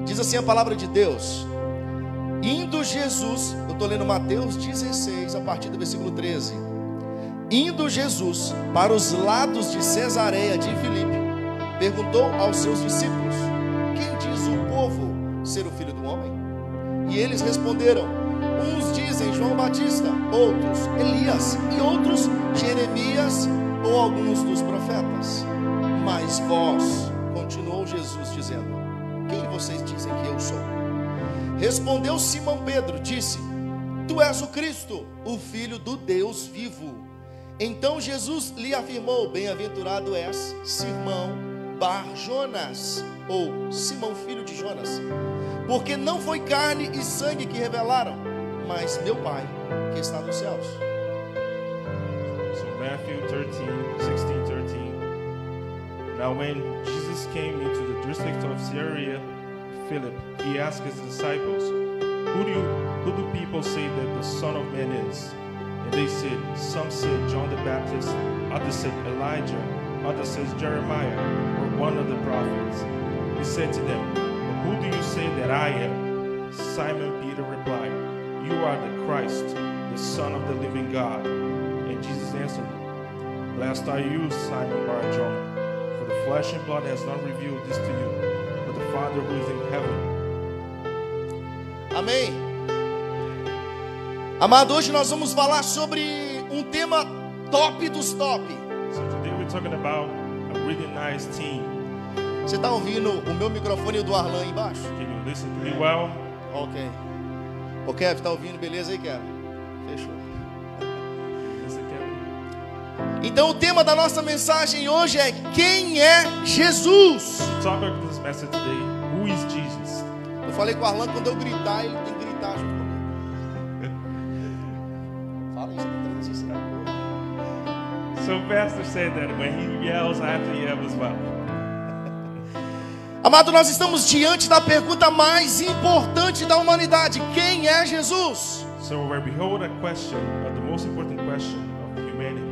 Diz assim a palavra de Deus: indo Jesus, eu estou lendo Mateus 16, a partir do versículo 13. Indo Jesus para os lados de Cesareia de Filipe, perguntou aos seus discípulos: quem diz o povo ser o Filho do Homem? E eles responderam: uns dizem João Batista, outros Elias, e outros Jeremias ou alguns dos profetas. Mas vós, continuou Jesus dizendo, quem vocês dizem que eu sou? Respondeu Simão Pedro, disse: tu és o Cristo, o Filho do Deus vivo. Então Jesus lhe afirmou: bem-aventurado és, Simão Bar-Jonas, ou Simão filho de Jonas, porque não foi carne e sangue que revelaram, mas meu Pai que está nos céus. So Matthew 16:13. Now when Jesus came into the district of Caesarea Philip, he asked his disciples, who do people say that the Son of Man is? And they said, some said John the Baptist, others said Elijah, others said Jeremiah, or one of the prophets. He said to them, who do you say that I am? Simon Peter replied, you are the Christ, the Son of the living God. And Jesus answered, blessed are you, Simon Bar-Jonah, for the flesh and blood has not revealed this to you, but the Father who is in heaven. Amém. Amado, hoje nós vamos falar sobre um tema top dos top. So today we're talking about a really nice theme. Você está ouvindo o meu microfone e o do Arlan aí embaixo? Can you listen to me well? Ok. Ô Kevin, está ouvindo? Beleza aí, Kevin? Fechou. Listen, Kevin. Então o tema da nossa mensagem hoje é: quem é Jesus? The topic of this message today, who is Jesus? Eu falei com o Arlan, quando eu gritar, ele tem que gritar junto comigo. Fala isso, não transição. So Pastor said that when he yells, I have to yell as well. Amado, nós estamos diante da pergunta mais importante da humanidade: quem é Jesus? So we're behold a question, the most important question of humanity.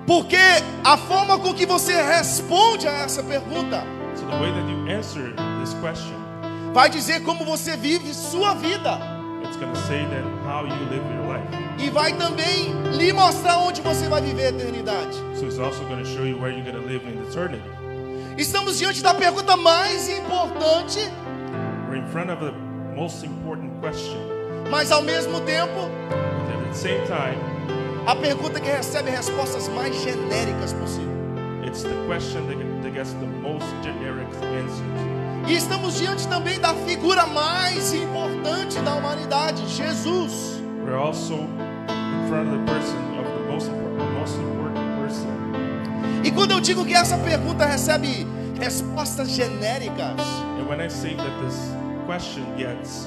Porque a forma com que você responde a essa pergunta So the way that you answer this question, vai dizer como você vive sua vida, it's going to say that how you live your life. e vai também lhe mostrar onde você vai viver a eternidade. So it's also going to show you where you're going to live in eternity. Estamos diante da pergunta mais importante, We're in front of the most important question, mas ao mesmo tempo but at the same time, a pergunta que recebe respostas mais genéricas possível. it's the question that gets the most generic answers. E estamos diante também da figura mais importante da humanidade, Jesus. We're also in front of the person of the most important person. E quando eu digo que essa pergunta recebe respostas genéricas, And when I say that this question gets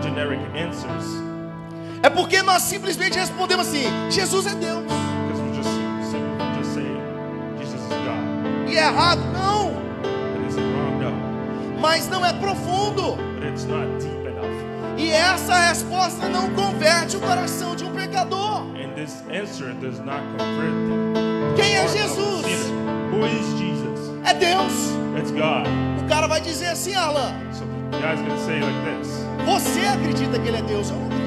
generic answers, é porque nós simplesmente respondemos assim: Jesus é Deus. because we just say Jesus is God. E é errado? Não. But is it wrong? No. Mas não é profundo. But it's not deep enough. E essa resposta não converte o coração de um pecador. And this answer does not convert Quem é the heart of a Jesus? sinner. Who is Jesus? É Deus. It's God. O cara vai dizer assim: Alan, So the guy's going to say like this. você acredita que ele é Deus? Eu não acredito.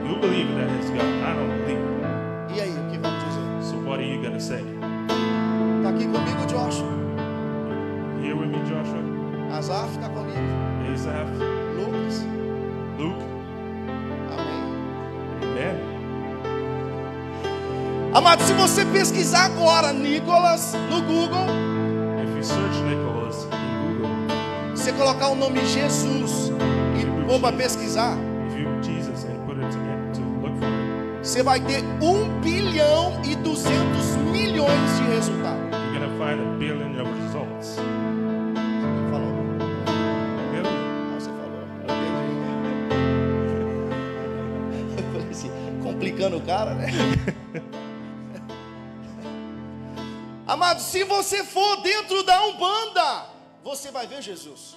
You believe that it's God. I don't believe. E aí, o que vamos dizer? So what are you going to say? Está aqui comigo, Joshua. Here with me, Joshua? Azaf está comigo. Asaph? Lucas. Luke? Amém. Amen. Amado, se você pesquisar agora Nicolas no Google, If you search Nicholas in Google, você colocar o nome Jesus e for para pesquisar, if you Jesus and put it to look for it, você vai ter 1 bilhão e 200 milhões de resultados. you're going to find 1 billion of results. Falou? Really? Ah, você falou. Eu falei assim, complicando o cara, né? Amado, se você for dentro da Umbanda, você vai ver Jesus.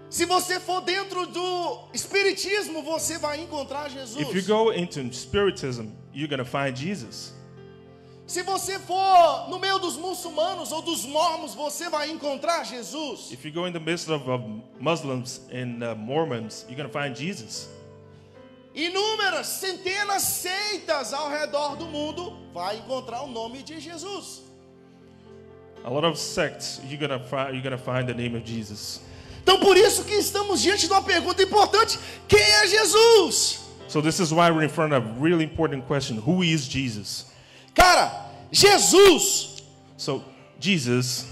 Se você for dentro do Espiritismo, você vai encontrar Jesus. If you go into Spiritism, you're going to find Jesus. Se você for no meio dos muçulmanos ou dos mormons, você vai encontrar Jesus. If you go in the midst of Muslims and Mormons, you're going to find Jesus. Inúmeras, centenas seitas ao redor do mundo vai encontrar o nome de Jesus. A lot of sects, you're going to find the name of Jesus. Então por isso que estamos diante de uma pergunta importante: quem é Jesus? So this is why we're in front of a really important question. Who is Jesus? Cara, Jesus, So Jesus,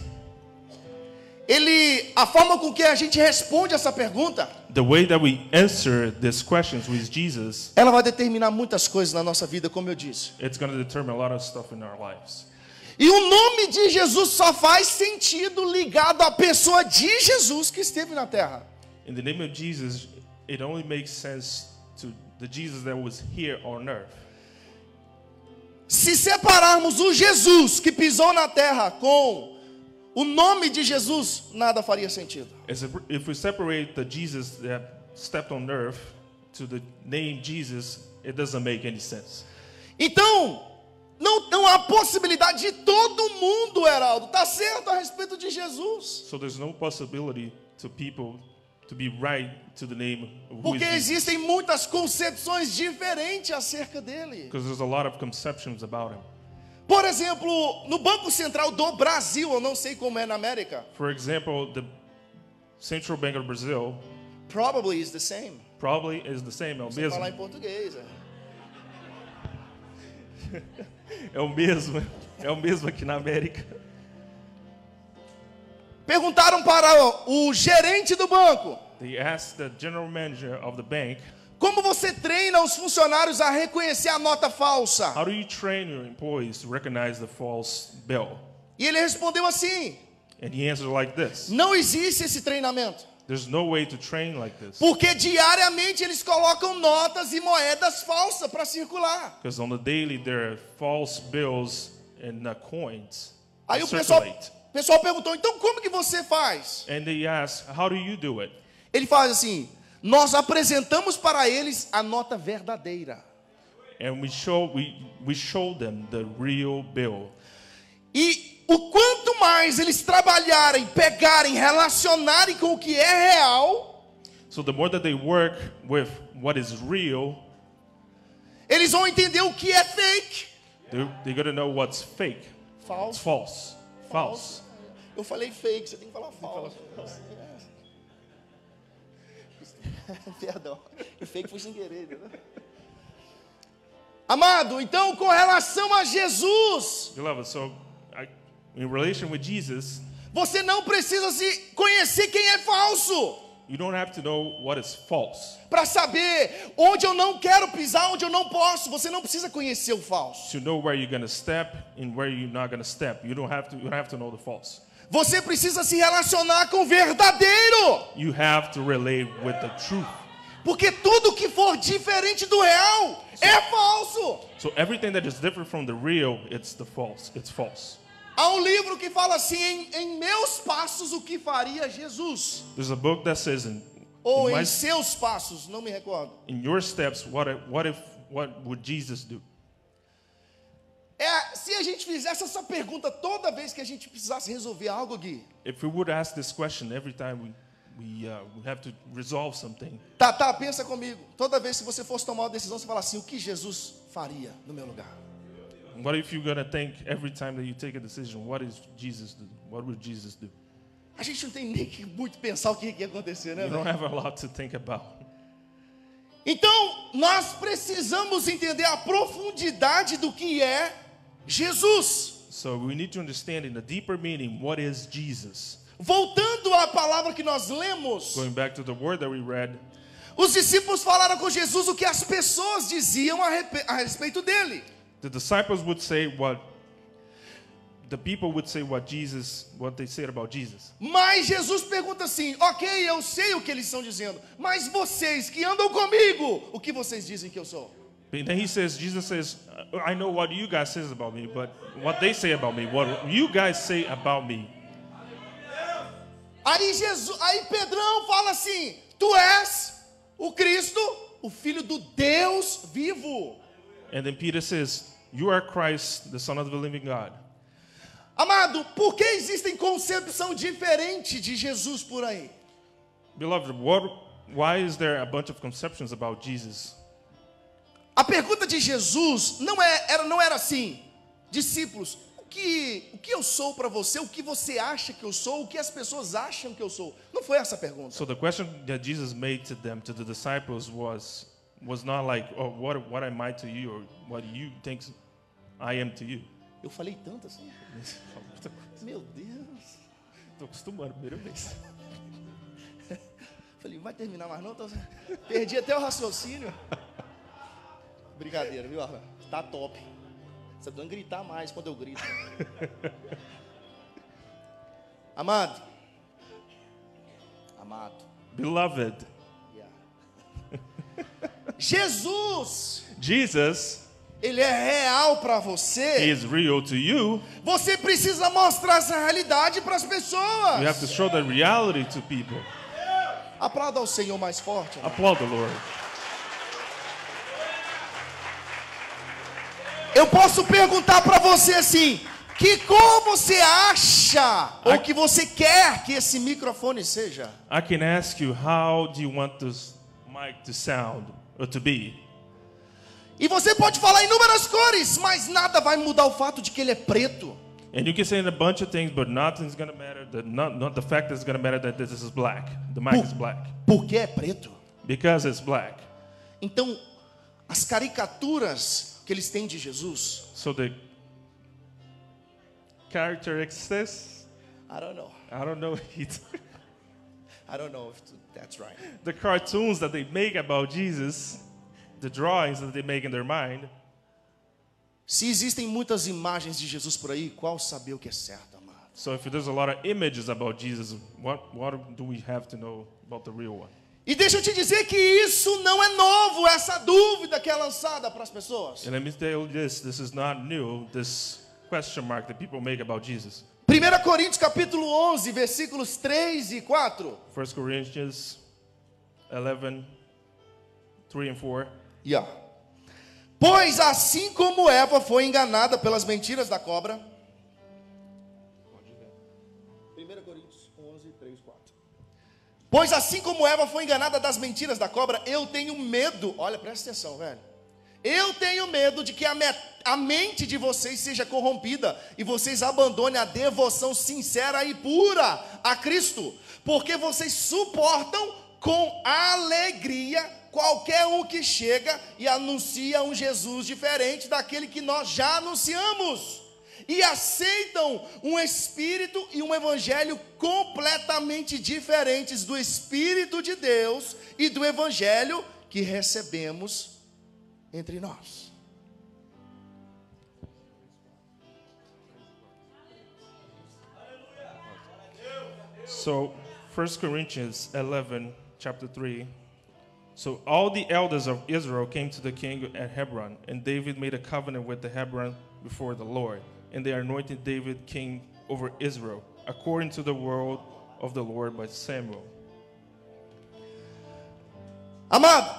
a forma com que a gente responde essa pergunta, the way that we answer these questions with Jesus, ela vai determinar muitas coisas na nossa vida, como eu disse. it's going to determine a lot of stuff in our lives. E o nome de Jesus só faz sentido ligado à pessoa de Jesus que esteve na terra. In the name of Jesus, it only makes sense to the Jesus that was here on earth. Se separarmos o Jesus que pisou na terra com o nome de Jesus, nada faria sentido. If we separate the Jesus that stepped on earth to the name Jesus, it doesn't make any sense. Então, não há possibilidade de todo mundo, Heraldo, tá certo a respeito de Jesus. So there's no possibility to people to be right to the name of who is Porque Jesus. existem muitas concepções diferentes acerca dele. Because there's a lot of conceptions about him. Por exemplo, no Banco Central do Brasil, eu não sei como é na América, For example, the Central Bank of Brazil probably is the same. probably is the same. É o Você falar em mesmo. português. É o mesmo. É o mesmo aqui na América. Perguntaram para o gerente do banco: They asked the general manager of the bank, como você treina os funcionários a reconhecer a nota falsa? how do you train your employees to recognize the false bill? E ele respondeu assim: And he answered like this. não existe esse treinamento. There's no way to train like this. Porque diariamente eles colocam notas e moedas falsas para circular. Because on the daily there are false bills and coins Aí that o pessoal circulate. perguntou: então como que você faz? And they ask, how do you do it? Ele faz assim: nós apresentamos para eles a nota verdadeira. And we show them the real bill. E o quanto mais eles trabalharem, pegarem, relacionarem com o que é real, So the more that they work with what is real, eles vão entender o que é fake. they're going to know what's fake. It's Falso. false. False. Eu falei fake, você tem que falar falso. Perdão, o fake foi sem querer, né? Amado, então com relação a Jesus, Beloved, in relation with Jesus, você não precisa se conhecer quem é falso you don't have to know what is false para saber onde eu não quero pisar, onde eu não posso. Você não precisa conhecer o falso. to know where you're going to step and where you're not going to step. You don't have to know the false. Você precisa se relacionar com o verdadeiro, You have to relate with the truth. porque tudo que for diferente do real é falso. So everything that is different from the real, it's the false. It's false. Há um livro que fala assim: em meus passos o que faria Jesus, There's a book that says ou in, em seus passos, não me recordo. in your steps, what would Jesus do? Se a gente fizesse essa pergunta toda vez que a gente precisasse resolver algo, Gui, If we would ask this question every time we have to resolve something, tá, pensa comigo. Toda vez que você fosse tomar uma decisão, você fala assim: o que Jesus faria no meu lugar? what if you're going to think every time that you take a decision, what is Jesus do? What would Jesus do? A gente não tem nem que muito pensar o que ia acontecer, né? You don't velho? have a lot to think about. Então, nós precisamos entender a profundidade do que é Jesus. So we need to understand in the deeper meaning, what is Jesus? Voltando à palavra que nós lemos, Going back to the word that we read, os discípulos falaram com Jesus o que as pessoas diziam a respeito dele. the disciples would say what the people would say what they said about Jesus. Mas Jesus pergunta assim: ok, eu sei o que eles estão dizendo, mas vocês que andam comigo, o que vocês dizem que eu sou? But then Jesus says, I know what you guys say about me, but what they say about me, what you guys say about me. Aí Pedrão fala assim: tu és o Cristo, o Filho do Deus vivo. And then Peter says, You are Christ, the Son of the living God. Amado, por que existem concepção diferente de Jesus por aí? Beloved, why is there a bunch of conceptions about Jesus? A pergunta de Jesus não era assim, discípulos, o que eu sou para você, o que você acha que eu sou, o que as pessoas acham que eu sou? Não foi essa a pergunta. So the question that Jesus made to them, to the disciples, was not like, oh, what am I to you, or what you think I am to you. Eu falei tanto assim. Meu Deus. Estou acostumado, primeira vez. Falei, vai terminar mais não? Perdi até o raciocínio. Brincadeira, viu, Arlan? Tá top. Você tá dando gritar mais quando eu grito. Amado. Beloved. Yeah. Jesus. Ele é real para você. Is real to you. Você precisa mostrar essa realidade para as pessoas. You have to show that reality to people. Aplauda ao Senhor mais forte. Applaud the Lord. Eu posso perguntar para você assim, que cor você acha ou que você quer que esse microfone seja? I can ask you, how do you want this mic to sound or to be? E você pode falar inúmeras cores, mas nada vai mudar o fato de que ele é preto. And you can say a bunch of things, but nothing's going to matter. Not the fact that it's going to matter that this is black. The mic is black. Porque é preto. Because it's black. Então, as caricaturas que eles têm de Jesus. So the characteristics. I don't know. I don't know either. I don't know if that's right. The cartoons that they make about Jesus. The drawings that they make in their mind. Se existem muitas imagens de Jesus por aí, qual saber o que é certo, amado? So if there's a lot of images about Jesus, what do we have to know about the real one? E deixa eu te dizer que isso não é novo, essa dúvida que é lançada para as pessoas. And let me tell you this is not new, this question mark that people make about Jesus. 1 Coríntios capítulo 11, versículos 3 e 4. 1 Corinthians 11, 3 and 4. Yeah. Pois assim como Eva foi enganada pelas mentiras da cobra. 1 Coríntios 11, 3, 4. Pois assim como Eva foi enganada das mentiras da cobra, eu tenho medo. Olha, presta atenção, velho. Eu tenho medo de que a mente de vocês seja corrompida e vocês abandonem a devoção sincera e pura a Cristo, porque vocês suportam com alegria qualquer um que chega e anuncia um Jesus diferente daquele que nós já anunciamos, e aceitam um espírito e um evangelho completamente diferentes do Espírito de Deus e do evangelho que recebemos entre nós. So 1 Corinthians 11, chapter 3. So all the elders of Israel came to the king at Hebron, and David made a covenant with the Hebron before the Lord. And they anointed David king over Israel, according to the word of the Lord by Samuel. Amado,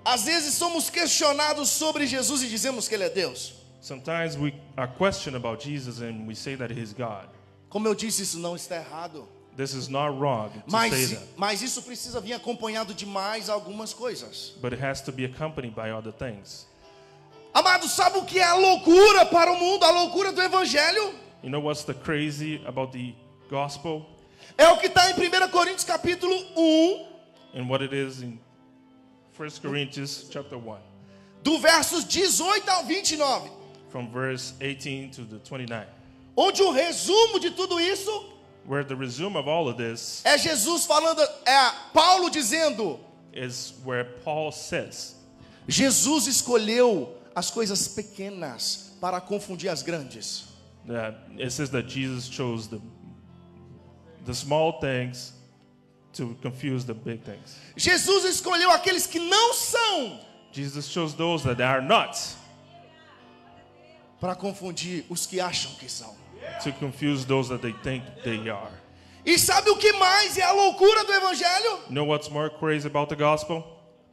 às vezes somos questionados sobre Jesus e dizemos que ele é Deus. Sometimes we are questioned about Jesus and we say that he's God. Como eu disse, isso não está errado. This is not wrong to say that. Mas isso precisa vir acompanhado de mais algumas coisas. But it has to be accompanied by other things. Amado, sabe o que é a loucura para o mundo? A loucura do evangelho? You know what's the crazy about the gospel? É o que está em 1 Coríntios capítulo 1. And what it is in 1 Corinthians chapter 1. Do versos 18 ao 29. From verse 18 to the 29. Onde o resumo de tudo isso where the resume of all of this é Jesus falando, é Paulo dizendo, is where Paul says, Jesus escolheu as coisas pequenas para confundir as grandes. That it says that Jesus chose the small things to confuse the big things. Jesus escolheu aqueles que não são. Jesus chose those that are not. Para confundir os que acham que são. To confuse those that they think they are. E sabe o que mais é a loucura do evangelho? You know what's more crazy about the gospel?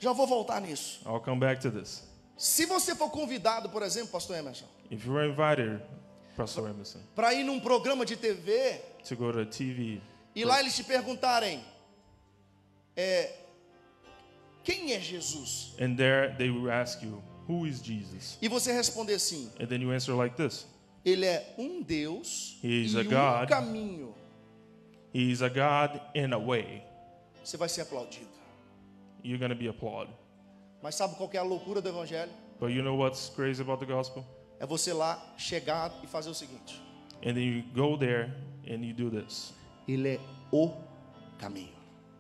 Já vou voltar nisso. I'll come back to this. Se você for convidado, por exemplo, pastor Emerson, If you were invited, Pastor Emerson, para ir num programa de TV, to go to TV, e lá eles te perguntarem, quem é Jesus? and there they will ask you, who is Jesus? E você responder assim, And then you answer like this. ele é um Deus He is e a God. caminho. He is a God in a way. Você vai ser aplaudido. You're going to be applauded. Mas sabe qual que é a loucura do evangelho? But you know what's crazy about the gospel? É você lá chegar e fazer o seguinte, And then you go there and you do this. ele é o caminho.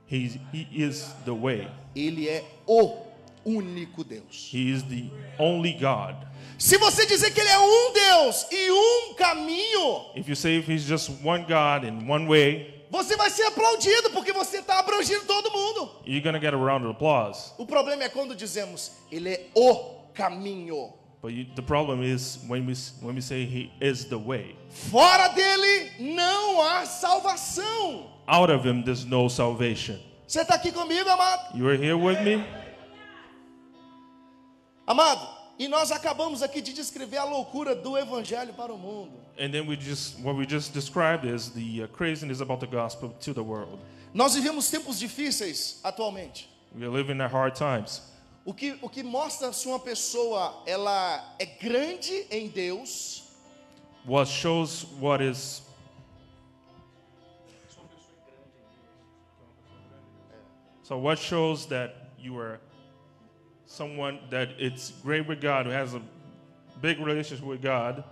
He is the way. Ele é o único Deus. He is the only God. Se você dizer que ele é um Deus e um caminho, If you say if he's just one God in one way, você vai ser aplaudido porque você está abrangindo todo mundo. you're going to get a round of applause. O problema é quando dizemos, ele é o caminho. But the problem is when we say he is the way. Fora dele não há salvação. Out of him there's no salvation. Você está aqui comigo, amado? You are here with me? Amado, e nós acabamos aqui de descrever a loucura do evangelho para o mundo. And then what we just described is the craziness about the gospel to the world. Nós vivemos tempos difíceis atualmente. We are living in hard times. O que mostra se uma pessoa ela é grande em Deus, What shows what is so what shows that you are someone that it's great with God, who has a big relationship with God.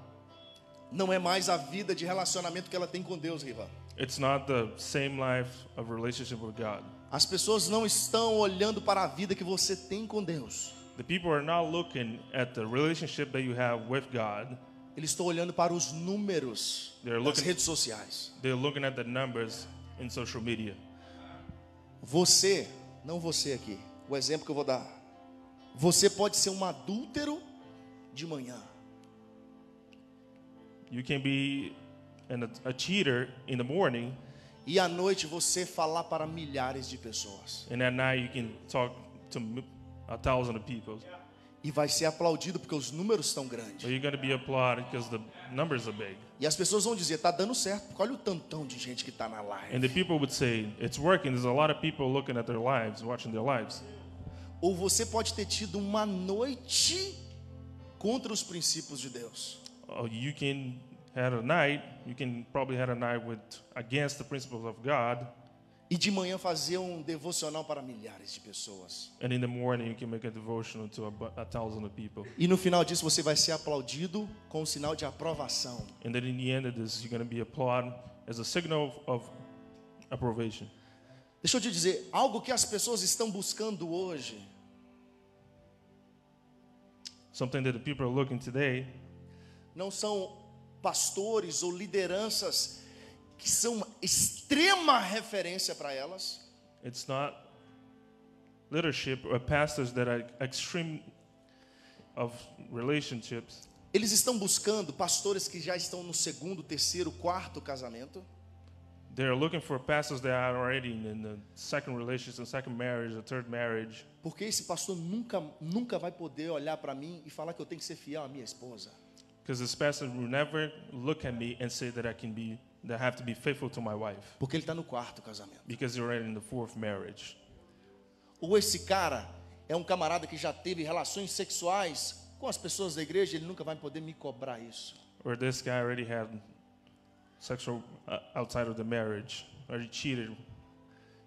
não é mais a vida de relacionamento que ela tem com Deus, Riva. It's not the same life of relationship with God. As pessoas não estão olhando para a vida que você tem com Deus. The people are not looking at the relationship that you have with God. Eles estão olhando para os números They're das looking- redes sociais. They're looking at the numbers in social media. Você, não você aqui, o exemplo que eu vou dar. Você pode ser um adúltero de manhã. You can be a cheater in the morning, E à noite você falar para milhares de pessoas. and at night you can talk to 1,000 people. E vai ser aplaudido porque os números estão grandes. But you're going to be applauded because the numbers are big. E as pessoas vão dizer, tá dando certo, porque olha o tantão de gente que está na And live. the people would say, it's working. There's a lot of people looking at their lives, watching their lives. Ou você pode ter tido uma noite contra os princípios de Deus. Or you can have a night, you can probably have a night against the principles of God. E de manhã fazer um devocional para milhares de pessoas. And in the morning you can make a devotional to 1,000 people. E no final disso você vai ser aplaudido com um sinal de aprovação. And then in the end of this, you're going to be applauded as a signal of approbation. Deixa eu te dizer, algo que as pessoas estão buscando hoje Something that the people are looking today não são pastores ou lideranças que são extrema referência para elas. It's not leadership or pastors that are extreme of relationships. Eles estão buscando pastores que já estão no segundo, terceiro, quarto casamento. They're looking for pastors that are already in the second relationship, second marriage, or third marriage. Porque esse pastor nunca vai poder olhar para mim e falar que eu tenho que ser fiel à minha esposa. Because this pastor will never look at me and say that I have to be faithful to my wife. Porque ele está no quarto casamento. Because you're already in the fourth marriage. Ou esse cara é um camarada que já teve relações sexuais com as pessoas da igreja, ele nunca vai poder me cobrar isso. Or this guy already had sexual outside of the marriage. Or he cheated.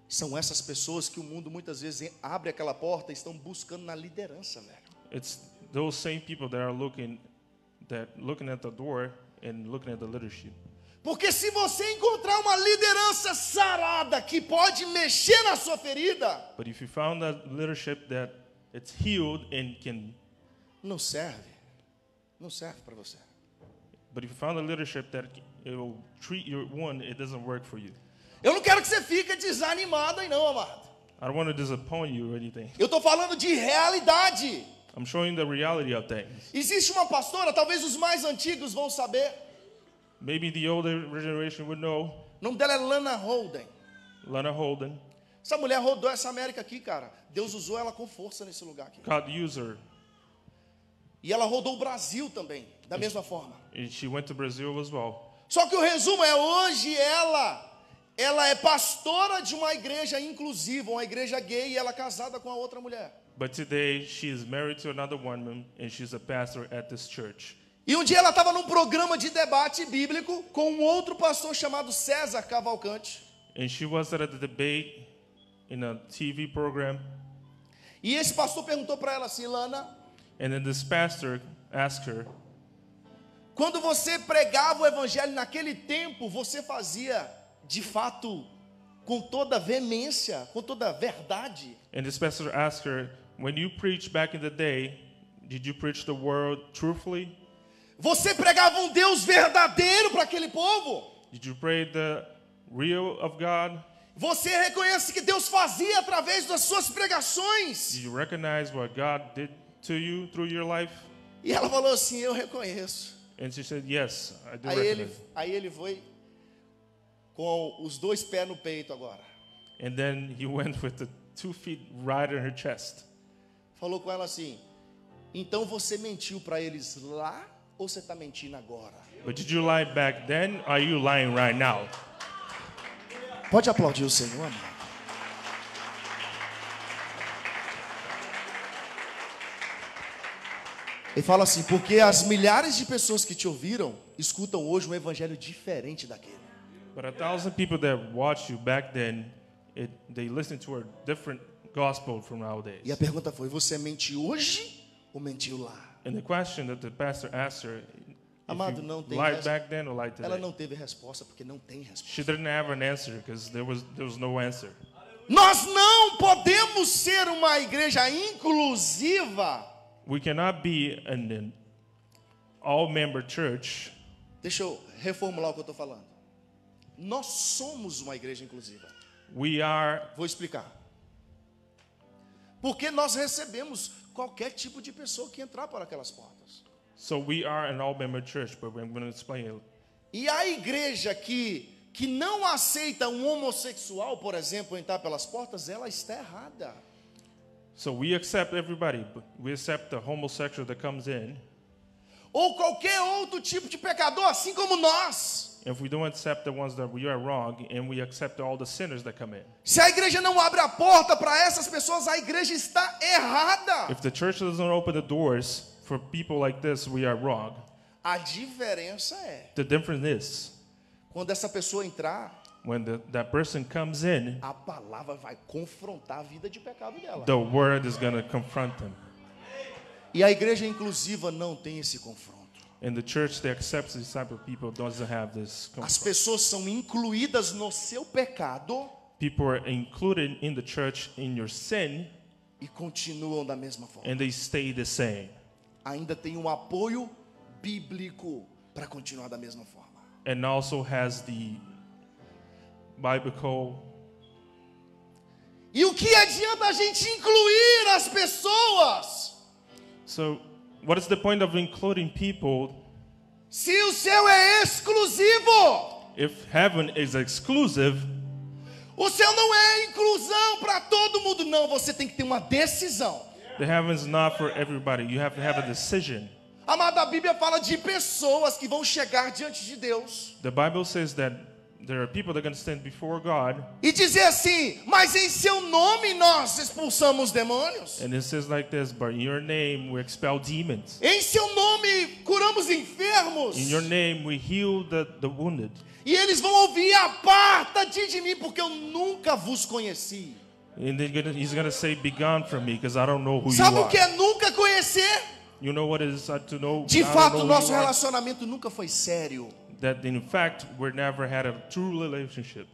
São essas pessoas que o mundo muitas vezes abre aquela porta e estão buscando na liderança, velho. It's those same people that are looking at the door and looking at the leadership. Porque se você encontrar uma liderança sarada que pode mexer na sua ferida, But if you found that leadership that it's healed and can, não serve. Não serve para você. but if you found a leadership that it will treat your wound, it doesn't work for you. Eu não quero que você fique desanimado aí não, amado. I don't want to disappoint you or anything. Eu estou falando de realidade. I'm showing the reality of things. Existe uma pastora, talvez os mais antigos vão saber. Maybe the older generation would know. O nome dela é Lana Holden. Lana Holden. Essa mulher rodou essa América aqui, cara. Deus usou ela com força nesse lugar aqui. God used her. E ela rodou o Brasil também, da mesma forma. And she went to Brazil as well. Só que o resumo é, hoje ela é pastora de uma igreja inclusiva, uma igreja gay, e ela é casada com a outra mulher. But today she is married to another woman and she's a pastor at this church. E um dia ela estava num programa de debate bíblico com um outro pastor chamado César Cavalcante. And she was at a debate in a TV program. E esse pastor perguntou para ela assim, Lana, And then this pastor asked her, quando você pregava o evangelho naquele tempo, você fazia de fato com toda veemência, com toda verdade? and this pastor asked her, when you preached back in the day, did you preach the word truthfully? Você pregava um Deus verdadeiro para aquele povo? Did you pray the real of God? Você reconhece que Deus fazia através das suas pregações? Did you recognize what God did to you through your life? E ela falou assim, eu reconheço. And she said, yes, I do Aí recognize. ele foi com os 2 pés no peito agora. And then he went with the 2 feet right in her chest. Falou com ela assim, então você mentiu para eles lá ou você está mentindo agora? But did you lie back then? Or are you lying right now? Pode aplaudir o Senhor, amado. Ele fala assim, porque as milhares de pessoas que te ouviram escutam hoje um evangelho diferente daquele. But 1,000 people that watched you back then, they listened to a different gospel from nowadays. E a pergunta foi, você mente hoje ou mentiu lá? And the question that the pastor asked her, Amado, if não you tem lied res- back then or lied Ela today? não teve resposta porque não tem resposta. She didn't have an answer because there was no answer. Nós não podemos ser uma igreja inclusiva. We cannot be an all-member church. Deixa eu reformular o que eu estou falando. Nós somos uma igreja inclusiva. We are, Vou explicar. Porque nós recebemos qualquer tipo de pessoa que entrar por aquelas portas. so we are an all-member church, but I'm going to explain it. E a igreja que não aceita um homossexual, por exemplo, entrar pelas portas, ela está errada. So we accept everybody, but we accept the homosexual that comes in. Ou qualquer outro tipo de pecador, assim como nós. If we don't accept the ones that we are wrong, and we accept all the sinners that come in. Se a igreja não abre a porta para essas pessoas, a igreja está errada. If the church doesn't open the doors for people like this, we are wrong. A diferença é, The difference is, quando essa pessoa entrar, when that person comes in, a palavra vai confrontar a vida de pecado dela. the word is going to confront them. E a igreja inclusiva não tem esse confronto. And the church that accepts this type of people doesn't have this As confront. pessoas são incluídas no seu pecado People are included in the church in your sin, e continuam da mesma forma. and they stay the same. Ainda tem um apoio bíblico para continuar da mesma forma. And also has the biblical. E o que adianta a gente incluir as pessoas So, what is the point of including people se o céu é exclusivo? if heaven is exclusive? O céu não é inclusão para todo mundo, não. Você tem que ter uma decisão. The heaven is not for everybody. You have to have a decision. Amada, a Bíblia fala de pessoas que vão chegar diante de Deus The Bible says that there are people that are going to stand before God, e dizer assim, mas em seu nome nós expulsamos demônios. and it says like this: "By your name we expel demons. Em seu nome curamos enfermos. In your name we heal the wounded." E eles vão ouvir, aparta-te de mim, porque eu nunca vos conheci. And he's going to say, "Be gone from me, because I don't know who Sabe you o que are." é nunca conhecer? You know what it is to know? De I don't fato, know who nosso you are? relacionamento nunca foi sério. That in fact we never had a true relationship.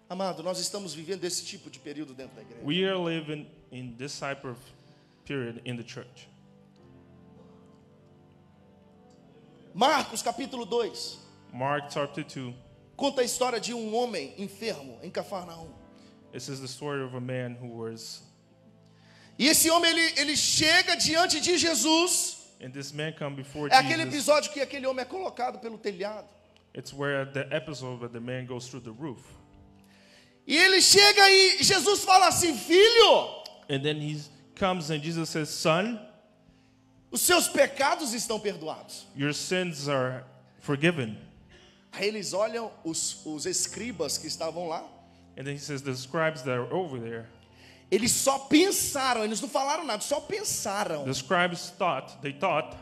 Amado, nós estamos vivendo esse tipo de período dentro da igreja. We are living in this type of period in the church. Marcos capítulo 2 Mark chapter 2. conta a história de um homem enfermo em Cafarnaum. This is the story of a man who was, E esse homem, ele chega diante de Jesus. and this man come before É aquele Jesus. episódio que aquele homem é colocado pelo telhado. It's where the episode where the man goes through the roof. E ele chega e Jesus fala assim, filho, And then he comes and Jesus says, "Son, Os seus pecados estão perdoados. Your sins are forgiven. Aí eles olham os escribas que estavam lá. And then he says the scribes that are over there. Eles só pensaram, eles não falaram nada, só pensaram. The scribes they thought,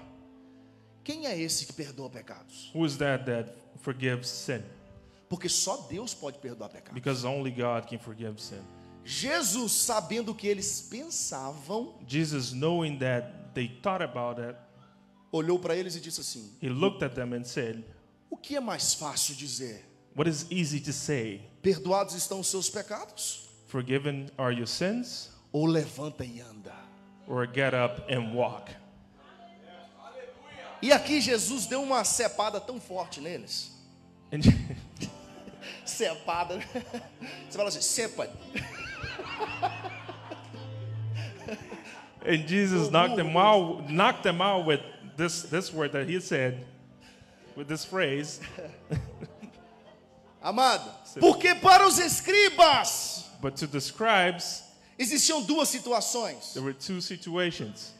Quem é esse que perdoa pecados? who is that forgives sin? Porque só Deus pode perdoar pecados. Because only God can forgive sin. Jesus, sabendo o que eles pensavam, Jesus, knowing that they thought about it, olhou para eles e disse assim: he looked at them and said, o que é mais fácil dizer? what is easy to say? Perdoados estão os seus pecados? Forgiven are your sins? Ou levanta e anda? Or get up and walk? E aqui Jesus deu uma cepada tão forte neles. And, Cepada. Você fala assim, cepa. and Jesus knocked them out with this word that he said, with this phrase. Amado, porque para os escribas But to the scribes, existiam duas situações. there were two situations.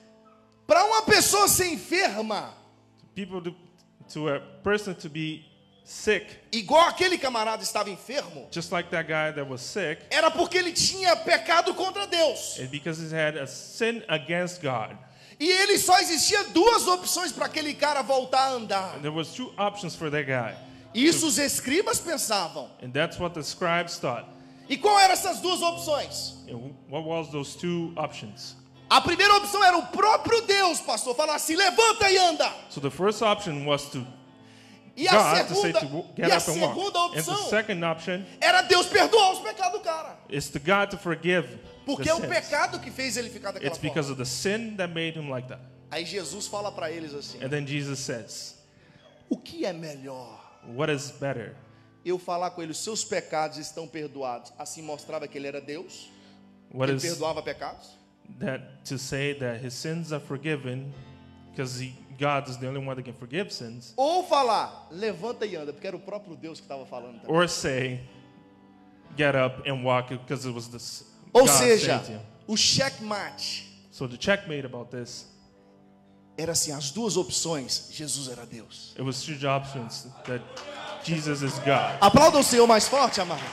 Para uma pessoa ser enferma, To a person to be sick, igual aquele camarada estava enfermo, just like that guy that was sick, era porque ele tinha pecado contra Deus. and because he had a sin against God. E ele só existia duas opções para aquele cara voltar a andar. And there was two options for that guy. Isso os escribas pensavam. And that's what the scribes thought. E qual eram essas duas opções? And what was those two options? A primeira opção era o próprio Deus, pastor, falar assim, levanta e anda. So the first option was to E a God to say segunda, to e get a up and walk. segunda And the opção second option era Deus perdoar os pecados do cara. is to God to forgive Porque the é o sins. pecado que fez ele ficar daquela It's because forma. of the sin that made him like that. Aí Jesus fala para eles assim, And then Jesus says, o que é melhor? what is better? Eu falar com ele, os seus pecados estão perdoados. Assim mostrava que ele era Deus. What Ele is perdoava pecados. that to say that his sins are forgiven because God is the only one that can forgive sins, Ou falar, levanta e anda, porque era o próprio Deus que estava falando também. or say get up and walk because it was this Ou God seja, saying to him. o checkmate So the checkmate about this, era assim, as duas opções, Jesus era Deus. it was two options that Jesus is God. Aplauda o Senhor mais forte, amado.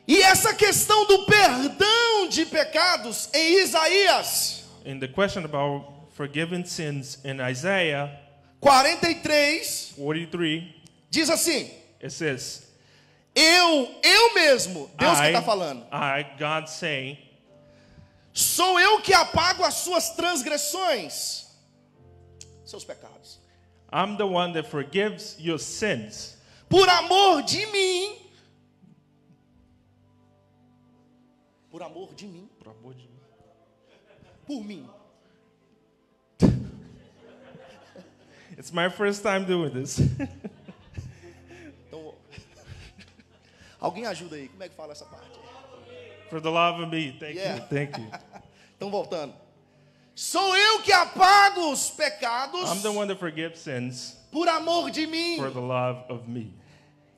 E essa questão do perdão de pecados em Isaías And the question about forgiven sins in Isaiah 43 43, diz assim: it says, eu mesmo, Deus que está falando, God saying, sou eu que apago as suas transgressões, seus pecados, I'm the one that forgives your sins. por amor de mim. Por amor de mim. Por mim. It's my first time doing this. Então, alguém ajuda aí. Como é que fala essa parte? For the love of me. Thank Yeah. you. Thank you. Então, voltando. Sou eu que apago os pecados I'm the one that forgives sins por amor de mim. for the love of me.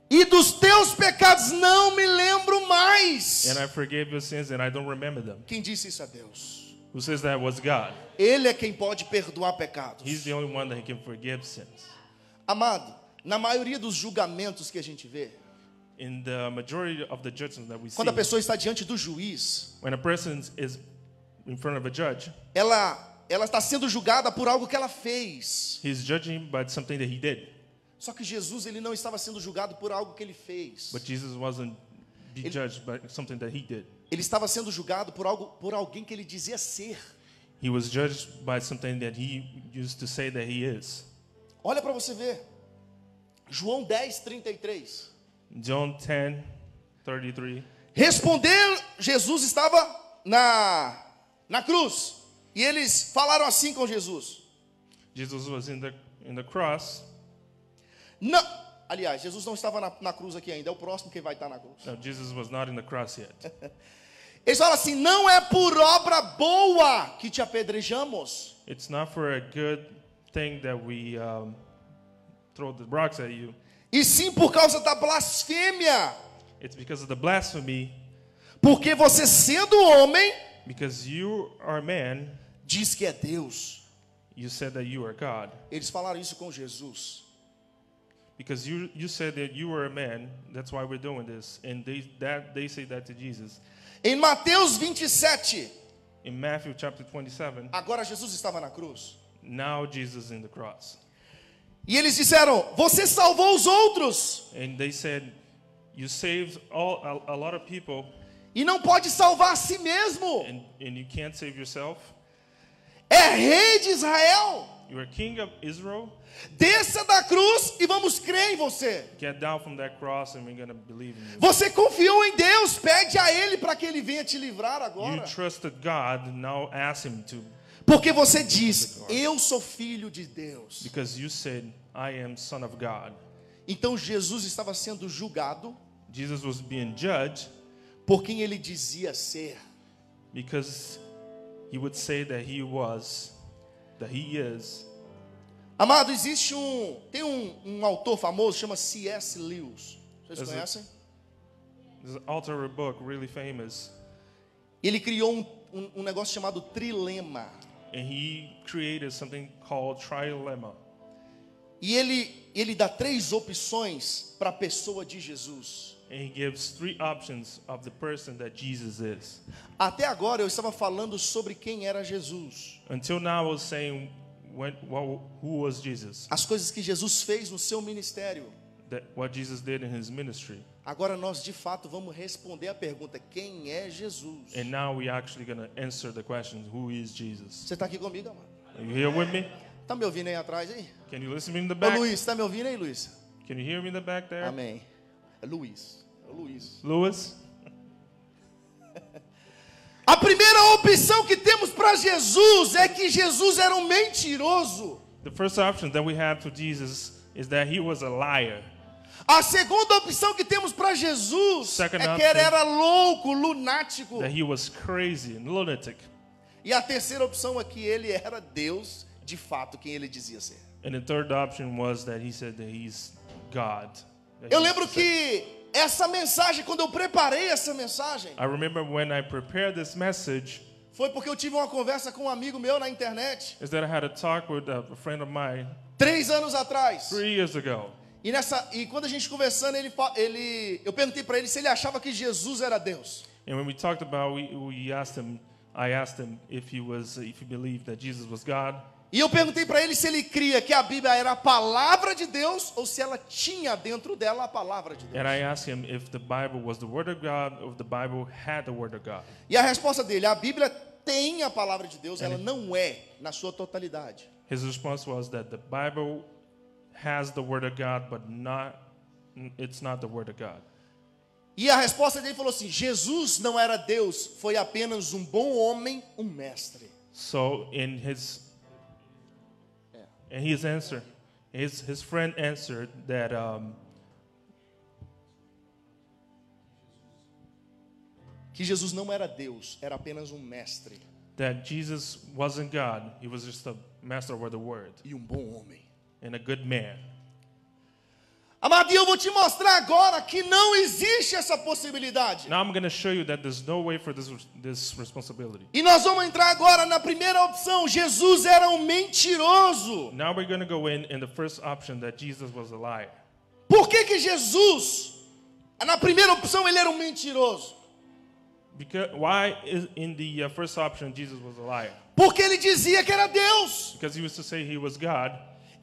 E dos teus pecados não me lembro mais. And I forgive your sins and I don't remember them. Quem disse isso é Deus. Who says that was God? Ele é quem pode perdoar pecados. He's the only one that can forgive sins. Amado, na maioria dos julgamentos que a gente vê, In the majority of the judgments that we see, quando a pessoa está diante do juiz, when a person is in front of a judge, ela está sendo julgada por algo que ela fez. he's judging by something that he did. Só que Jesus, ele não estava sendo julgado por algo que ele fez. But Jesus wasn't be judged by something that he did. Ele estava sendo julgado por alguém que ele dizia ser. He was judged by something that he used to say that he is. Olha para você ver. João 10:33. John 10:33. Respondeu, Jesus estava na cruz. E eles falaram assim com Jesus. Jesus was in the cross. Não, aliás, Jesus não estava na cruz aqui ainda. É o próximo que vai estar na cruz. No, Jesus was not in the cross yet. Eles falam assim, não é por obra boa que te apedrejamos. It's not for a good thing that we throw the rocks at you. E sim por causa da blasfêmia. It's because of the blasphemy. Porque você sendo homem, because you are man, diz que é Deus. you said that you are God. Eles falaram isso com Jesus. Because you said that you were a man, that's why we're doing this. And they say that to Jesus. Em Mateus 27, In Matthew chapter 27, agora Jesus estava na cruz. now Jesus is in the cross. E eles disseram: você salvou os outros And they said, you saved a lot of people, e não pode salvar a si mesmo. and you can't save yourself. É rei de Israel. You are king of Israel. Desça da cruz e vamos crer em você. Get down from that cross and we're going to believe in you. Você confiou em Deus, pede a Ele para que Ele venha te livrar agora. You trusted God, now ask him to. Porque você diz: eu sou filho de Deus. Because you said, I am son of God. Então Jesus estava sendo julgado Jesus was being judged por quem Ele dizia ser. because he would say that he was, that he is. Amado, existe tem um autor famoso, chama C.S. Lewis. Vocês conhecem? There's an author of a book really famous, Ele criou um negócio chamado trilema. and he created something called trilemma. E ele dá 3 opções para a pessoa de Jesus. And he gives 3 options of the person that Jesus is. Até agora eu estava falando sobre quem era Jesus. Until now, I was saying who was Jesus, As coisas que Jesus fez no seu ministério. what Jesus did in his ministry. Agora nós de fato vamos responder a pergunta: quem é Jesus? And now we're actually going to answer the question, who is Jesus? Você está aqui comigo, amado? Are you here with me? Está me ouvindo aí atrás aí? Can you listen to me in the Ô back? Luiz, está me ouvindo aí, Luiz? Can you hear me in the back there? Amém. É Luiz. É o Luiz. Louis? A primeira opção que temos para Jesus é que Jesus era um mentiroso. The first option that we have to Jesus is that he was a liar. A segunda opção que temos para Jesus Second é que ele option. era louco, lunático. That he was crazy and lunatic. E a terceira opção é que ele era Deus, de fato, quem ele dizia ser. And the third option was that he said that he's God. That Eu he's lembro que essa mensagem, quando eu preparei essa mensagem, I remember when I prepared this message, foi porque eu tive uma conversa com um amigo meu na internet, is that I had a talk with a friend of mine 3 anos atrás. 3 years ago. E quando a gente conversando, eu perguntei para ele se ele achava que Jesus era Deus. And when we talked about, I asked him if he believed that Jesus was God. E eu perguntei para ele se ele cria que a Bíblia era a palavra de Deus ou se ela tinha dentro dela a palavra de Deus. And I asked him if the Bible was the Word of God or if the Bible had the Word of God. E a resposta dele: a Bíblia tem a palavra de Deus, ela não é na sua totalidade. His response was that the Bible has the Word of God, but it's not the Word of God. E a resposta dele falou assim: Jesus não era Deus, foi apenas um bom homem, um mestre. So in his answer, his friend answered that Que Jesus não era Deus, era apenas um mestre that Jesus wasn't God. He was just a master of the Word e um bom homem. and a good man. Amado, eu vou te mostrar agora que não existe essa possibilidade. Now I'm going to show you that there's no way for this responsibility. E nós vamos entrar agora na primeira opção: Jesus era um mentiroso. Now we're going to go in the first option that Jesus was a liar. Por que Jesus, na primeira opção, ele era um mentiroso? Because why is in the first option Jesus was a liar? Porque ele dizia que era Deus. Because he used to say he was God.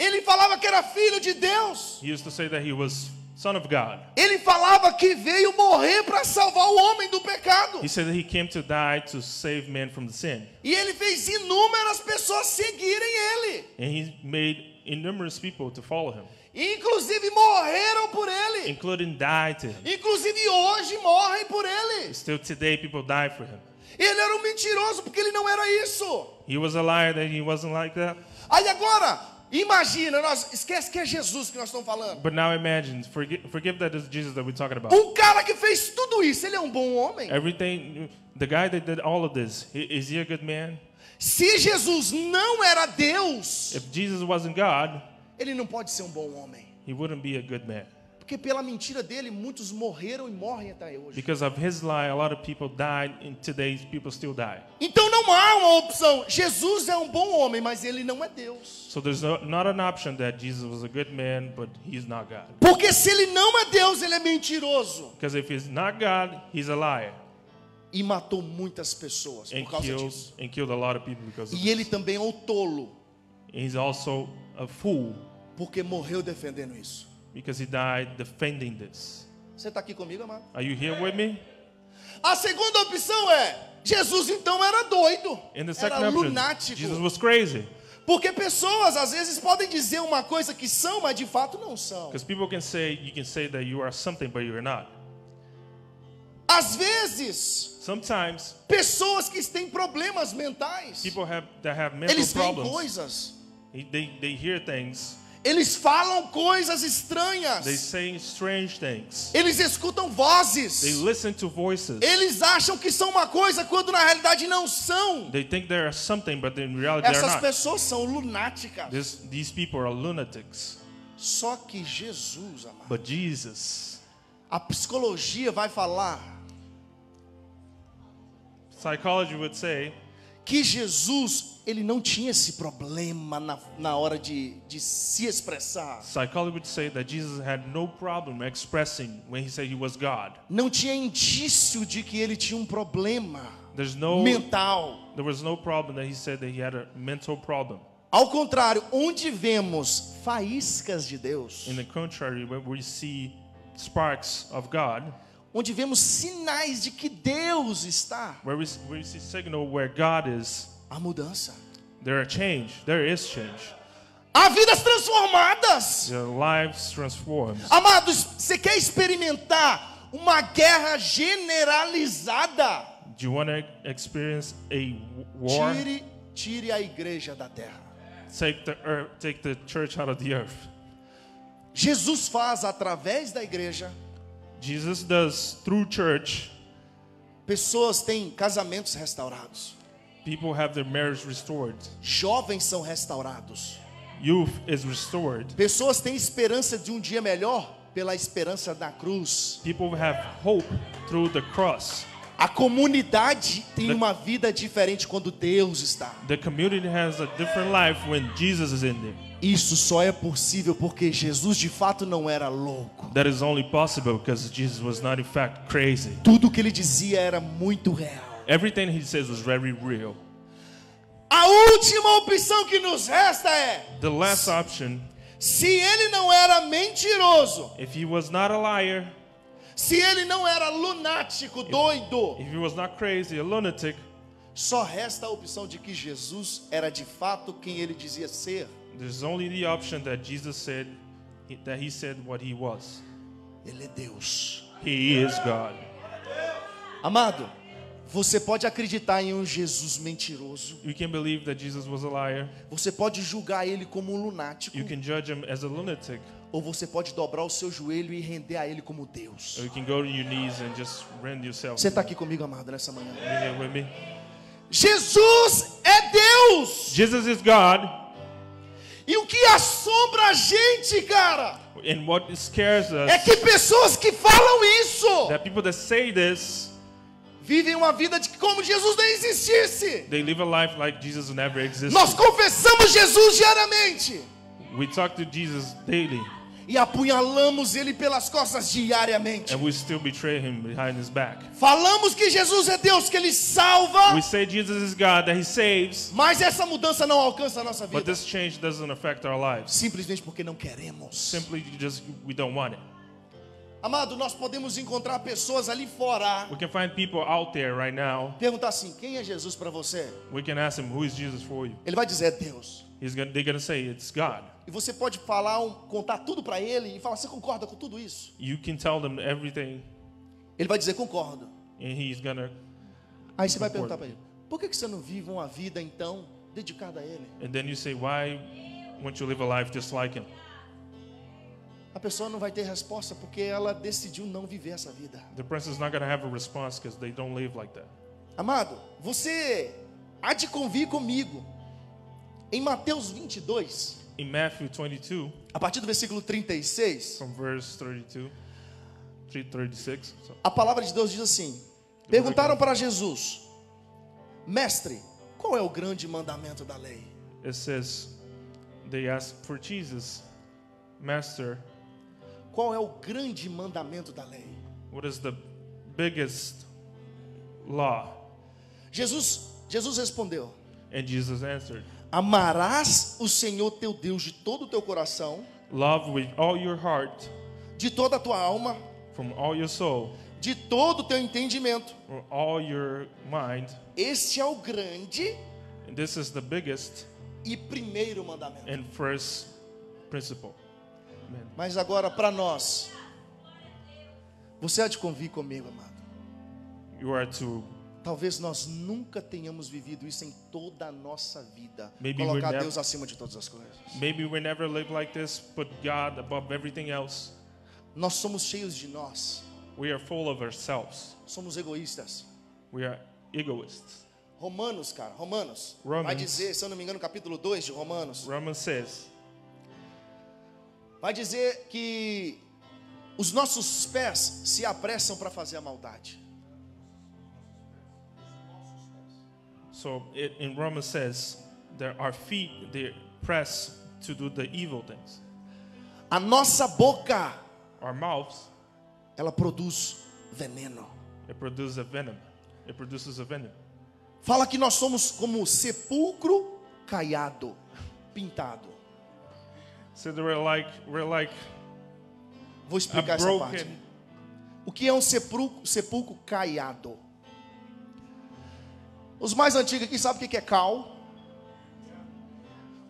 Ele falava que era filho de Deus. He used to say that he was son of God. Ele falava que veio morrer para salvar o homem do pecado. He said that he came to die to save man from the sin. E ele fez inúmeras pessoas seguirem ele. And he made innumerous people to follow him, Inclusive morreram por ele. including die to him. Inclusive hoje morrem por ele. Still today people die for him. Ele era um mentiroso porque ele não era isso. He was a liar, that he wasn't like that. Aí agora, imagina, esquece que é Jesus que nós estamos falando. But now imagine, forgive that is Jesus that we're talking about. Um cara que fez tudo isso, ele é um bom homem? Everything, the guy that did all of this, is he a good man? Se Jesus não era Deus, If Jesus wasn't God, ele não pode ser um bom homem. he wouldn't be a good man. Porque pela mentira dele, muitos morreram e morrem até hoje. Because of his lie, a lot of people died, and today people still die. Então não há uma opção. Jesus é um bom homem, mas ele não é Deus. So there's not an option that Jesus was a good man, but he's not God. Porque se ele não é Deus, ele é mentiroso. Because if he's not God, he's a liar. E matou muitas pessoas por causa disso. And killed a lot of people because of E ele this. também é o tolo, And he's also a fool porque morreu defendendo isso. because he died defending this. Você está aqui comigo, amado? Are you here with me? A segunda opção é, Jesus então era doido, In the era second option, lunático. Jesus was crazy. Porque pessoas às vezes podem dizer uma coisa que são, mas de fato não são. Because people you can say that you are something, but you're not. Às vezes, Sometimes pessoas que têm problemas mentais, people that have mental eles veem problems, coisas, they hear things, eles falam coisas they estranhas, say strange things, eles escutam they vozes, listen to voices, eles acham que são uma coisa quando na realidade não são. they think they're something, but in reality they're Essas not. pessoas são lunáticas. These people are lunatics. Só que Jesus, amado, But Jesus, a psicologia vai falar psychology would say que Jesus, ele não tinha esse problema na hora de se expressar. Psychology would say that Jesus had no problem expressing when he said he was God. Não tinha indício de que ele tinha um problema There was no problem that he said that he had a mental problem. Ao contrário, onde vemos faíscas de Deus, In the contrary, when we see sparks of God, onde vemos sinais de que Deus está, where we see signal where God is, há mudança. there is change. Há vidas transformadas. Their lives transformed. Amados, você quer experimentar uma guerra generalizada? Do you want to experience a war? Tire a igreja da terra. Take the church out of the earth. Jesus faz através da igreja. Jesus does through church. Pessoas têm casamentos restaurados. People have their marriage restored. Jovens são restaurados. Youth is restored. Pessoas têm esperança de um dia melhor pela esperança da cruz. People have hope through the cross. A comunidade tem uma vida diferente quando Deus está. The community has a different life when Jesus is in there. Isso só é possível porque Jesus de fato não era louco. That is only possible because Jesus was not in fact crazy. Tudo que ele dizia era muito real. Everything he says was very real. A última opção que nos resta é: The last option, se ele não era mentiroso, if he was not a liar, se ele não era lunático, doido, if he was not crazy, a lunatic, só resta a opção de que Jesus era de fato quem ele dizia ser. there's only the option that Jesus said, that he said what he was. Ele é Deus. He is God. Amado, você pode acreditar em um Jesus mentiroso. You can believe that Jesus was a liar. Você pode julgar ele como um lunático. You can judge him as a lunatic. Ou você pode dobrar o seu joelho e render a ele como Deus. Or you can go to your knees and just rend yourself. Você está aqui comigo, amado, nessa manhã? You here with me? Jesus é Deus. Jesus is God. E o que assombra a gente, cara, And what scares us, é que pessoas que falam isso that people that say this, vivem uma vida de como Jesus nem existisse. they live a life like Jesus never existed. Nós confessamos Jesus diariamente We talk to Jesus daily, e apunhalamos ele pelas costas diariamente. and we still betray him behind his back. Falamos que Jesus é Deus, que ele salva, We say Jesus is God, that he saves, mas essa mudança não alcança a nossa but vida. this change doesn't affect our lives. Simplesmente porque não queremos. Simply just, we don't want it. Amado, nós podemos encontrar pessoas ali fora, We can find people out there right now. perguntar assim: quem é Jesus para você? We can ask him, who is Jesus for you? Ele vai dizer: é Deus. They're gonna say, it's God. E você pode falar, contar tudo para ele e falar: você concorda com tudo isso? You can tell them everything, Ele vai dizer: concordo. and he's gonna, Aí você vai perguntar para ele: por que você não vive uma vida então dedicada a ele? and then you say, why won't you live a life just like him? A pessoa não vai ter resposta porque ela decidiu não viver essa vida. The person's not gonna have a response because they don't live like that. Amado, você há de convir comigo em Mateus 22. in Matthew 22, a partir do versículo 36, from verse 32, 336. So, a palavra de Deus diz assim: perguntaram para Jesus, mestre, qual é o grande mandamento da lei? it says, they asked for Jesus, Master, Qual é o grande mandamento da lei? what is the biggest law? Jesus respondeu: And Jesus answered, amarás o Senhor teu Deus de todo o teu coração, love with all your heart, de toda a tua alma, from all your soul, de todo o teu entendimento. from all your mind. Este é o grande And this is the biggest e primeiro mandamento. and first principle. Amen. Mas agora para nós, você há de convir comigo, amado. You are to Talvez nós nunca tenhamos vivido isso em toda a nossa vida. Maybe Colocar we never- Deus acima de todas as coisas. maybe we never live like this, put God above everything else. Nós somos cheios de nós. We are full of ourselves. Somos egoístas. We are egoists. Romanos, cara, Romanos. Romans. Vai dizer, se eu não me engano, capítulo 2 de Romanos. Romans says, Vai dizer que os nossos pés se apressam para fazer a maldade. so in Romans says, that our feet, they press to do the evil things. A nossa boca, Our mouths, ela produz veneno. it produces a venom. It produces a venom. Fala que nós somos como sepulcro caiado, pintado. So we're like Vou a explicar essa parte. broken. O que é um sepulcro caiado? Os mais antigos aqui sabem o que é cal?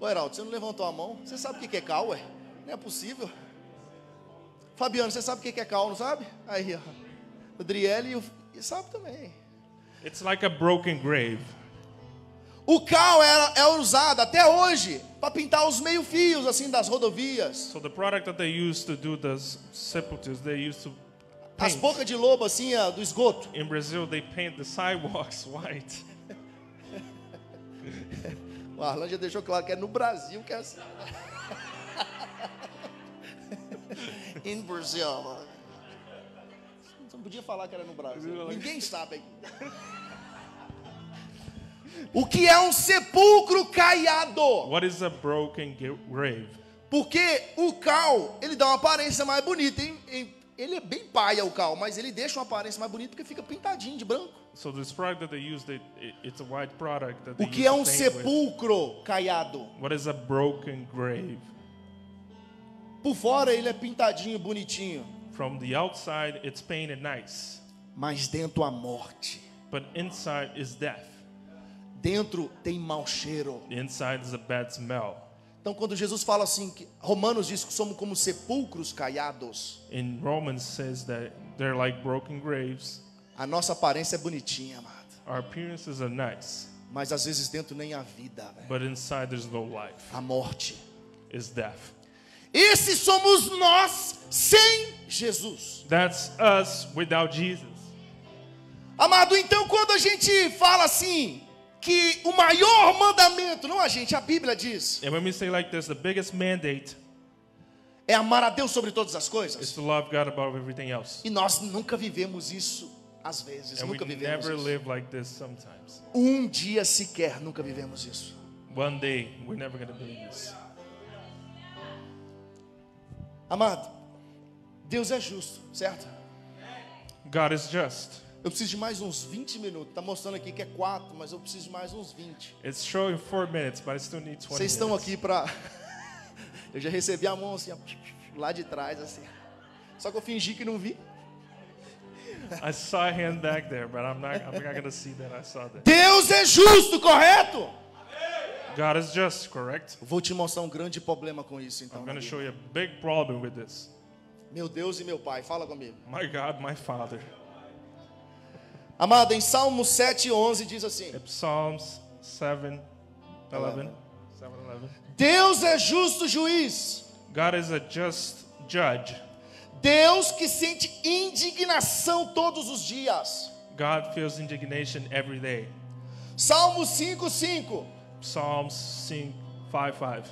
Ô Heraldo, você não levantou a mão? Você sabe o que é cal, ué? Não é possível. Fabiano, você sabe o que é cal, não sabe? Aí, ó. O Driele sabe também. It's like a broken grave. O cal é usado até hoje para pintar os meio-fios assim das rodovias. So the product that they use to do the sepultures, they used to As paint. bocas de lobo assim, ó, do esgoto. In Brazil, they paint the sidewalks white. O Arlan já deixou claro que é no Brasil que é assim. In Brazil. Você não podia falar que era no Brasil. Ninguém sabe aqui. O que é um sepulcro caiado? What is a broken grave? Porque o cal, ele dá uma aparência mais bonita. Ele é bem paia o cal, mas ele deixa uma aparência mais bonita porque fica pintadinho de branco. So this product that they use, it's a white product that O they que é um use to paint with. sepulcro caiado? What is a broken grave? Por fora ele é pintadinho, bonitinho, From the outside, it's painted nice, mas dentro a morte. but inside is death. Dentro tem mau cheiro. The inside is a bad smell. Então quando Jesus fala assim, que Romanos diz que somos como sepulcros caiados, In Romans says that they're like broken graves. a nossa aparência é bonitinha, amado, Our appearances are nice, mas às vezes dentro nem a vida, velho. but inside there's no life. A morte. It's death. Esses somos nós sem Jesus. That's us without Jesus. Amado, então quando a gente fala assim, que o maior mandamento, não a gente, a Bíblia diz, And when we say like this, the biggest mandate é amar a Deus sobre todas as is coisas. to love God above everything else. E nós nunca vivemos isso, às vezes, And we nunca vivemos never isso. live like this sometimes. Um dia sequer nunca vivemos isso. One day, we're never going to do this. Amado, Deus é justo, certo? God is just. Eu preciso de mais uns 20 minutos. Está mostrando aqui que é 4, mas eu preciso de mais uns 20. It's showing 4 minutes, but I still need 20 Vocês estão minutes. aqui para... Eu já recebi a mão assim, ó, lá de trás, assim. Só que eu fingi que não vi. I saw a hand back there, but I'm not going to see that I saw that. Deus é justo, correto? God is just, correct? Vou te mostrar um grande problema com isso, então. I'm going na to Bíblia. show you a big problem with this. Meu Deus e meu Pai, fala comigo. My God, my Father. Amado, em Salmo 7:11 diz assim: Psalms 7:11. 7:11. Deus é justo juiz. God is a just judge. Deus que sente indignação todos os dias. God feels indignation every day. Salmo 5:5. Psalms 5:5.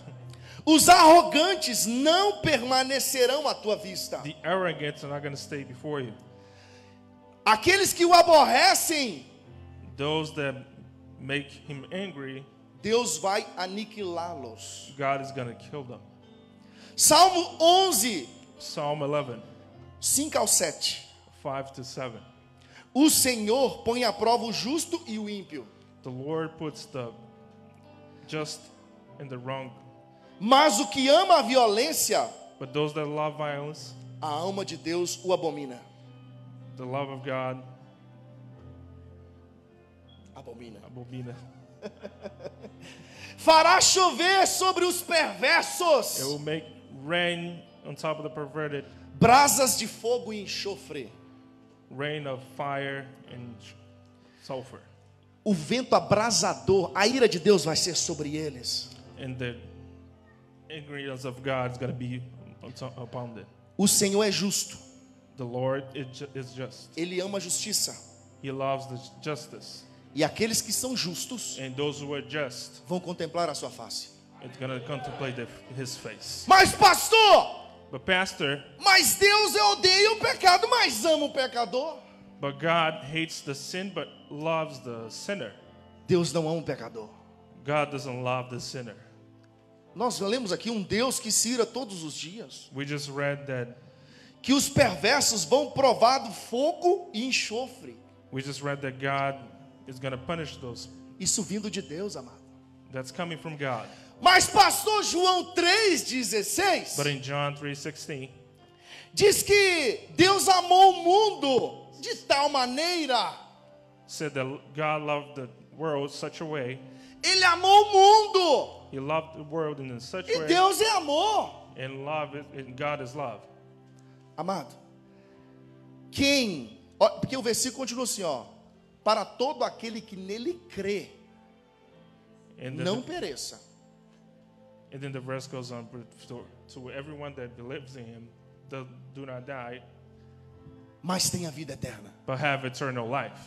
Os arrogantes não permanecerão à tua vista. The arrogant are not going to stay before you. Aqueles que o aborrecem, Those that make him angry, Deus vai aniquilá-los. God is going to kill them. Salmo 11, Psalm 11, 5 ao 7. 5 to 7. O Senhor põe à prova o justo e o ímpio, The Lord puts the just and the wrong. mas o que ama a violência, But those that love violence, a alma de Deus o abomina. the love of God, Abomina. abomina. Fará chover sobre os perversos It will make rain on top of the perverted, brasas de fogo e enxofre. rain of fire and sulfur. O vento abrasador, a ira de Deus vai ser sobre eles. And the ingredients of God is going to be upon them. O Senhor é justo, The Lord is just. Ele ama a justiça. He loves the justice. E aqueles que são justos And those who are just, vão contemplar a sua face. it's going to contemplate his face. Mas pastor, But pastor, mas Deus odeia o pecado, mas ama o pecador. but God hates the sin but loves the sinner. Deus não ama o pecador. God doesn't love the sinner. Nós lemos aqui um Deus que se ira todos os dias. We just read that. Que os perversos vão provar do fogo e enxofre. We just read that God is going to punish those. Isso vindo de Deus, amado. That's coming from God. Mas pastor João 3,16 But in John 3:16, diz que Deus amou o mundo de tal maneira. said that God loved the world such a way. Ele amou o mundo. He loved the world in such E a way. Deus é amor. And God is love. Amado, porque o versículo continua assim, ó. Para todo aquele que nele crê, And não then, pereça, and then the verse goes on, but to everyone that believes in him, do not die, mas tenha vida eterna. but have eternal life.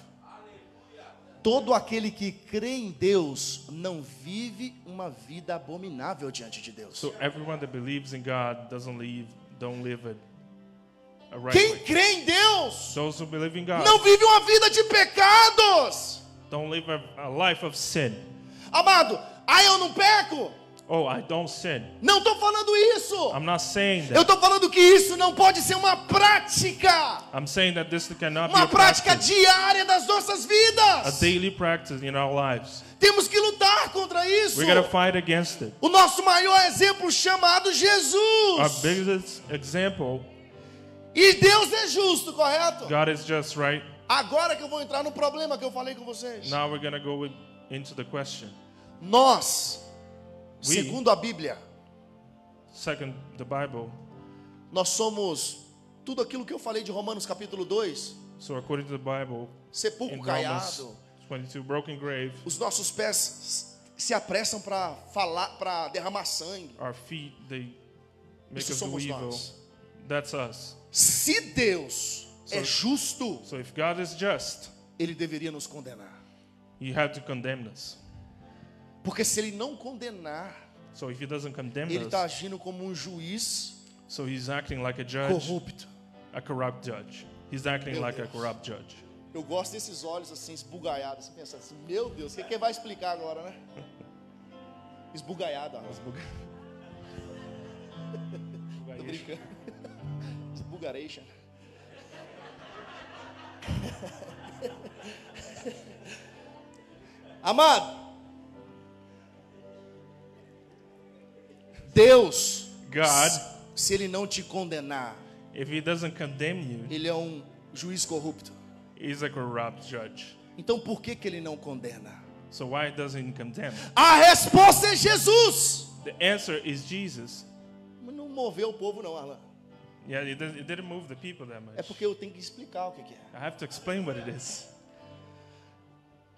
Todo aquele que crê em Deus não vive uma vida abominável diante de Deus. So everyone that believes in God don't live a right Quem way. crê em Deus Those who believe in God não vive uma vida de pecados. don't live a life of sin. Amado, eu não peco? Oh, I don't sin. Não estou falando isso. I'm not saying Eu that. estou falando que isso não pode ser uma prática. I'm saying that this cannot be Uma a prática practice, diária das nossas a vidas. daily practice in our lives. Temos que lutar contra isso. We got to fight against it. O nosso maior exemplo chamado Our Jesus. biggest example, E Deus é justo, correto? God is just, right? Agora que eu vou entrar no problema que eu falei com vocês. Now we're going to go into the question. Nós, We- segundo a Bíblia, Second, the Bible. nós somos tudo aquilo que eu falei de Romanos capítulo 2. So according to the Bible, Sepulcro in Romans caiado. 22, broken grave, Os nossos pés se apressam para falar, para derramar sangue. our feet, they make Isso us do somos evil. nós. That's us. Se Deus é justo, So if God is just, Ele deveria nos condenar. He had to condemn us. Porque se Ele não condenar, So if He doesn't condemn Ele está us, agindo como um juiz so He's acting like a judge, corrupto. a corrupt judge. He's acting Meu like a Deus. corrupt judge. Eu gosto desses olhos assim, esbugalhados, assim, pensando assim, meu Deus, o que vai explicar agora, né? Esbugalhado, tô brincando. Esbugaration. Amado, Deus, God, se Ele não te condenar, if He doesn't condemn you, Ele é um juiz corrupto. He's a corrupt judge. Então por que Ele não condena? So why doesn't He condemn? A resposta é Jesus. The answer is Jesus. Não moveu o povo não, Arlan. Yeah, it didn't move the people that much. É porque eu tenho que explicar o que é. I have to explain what it is.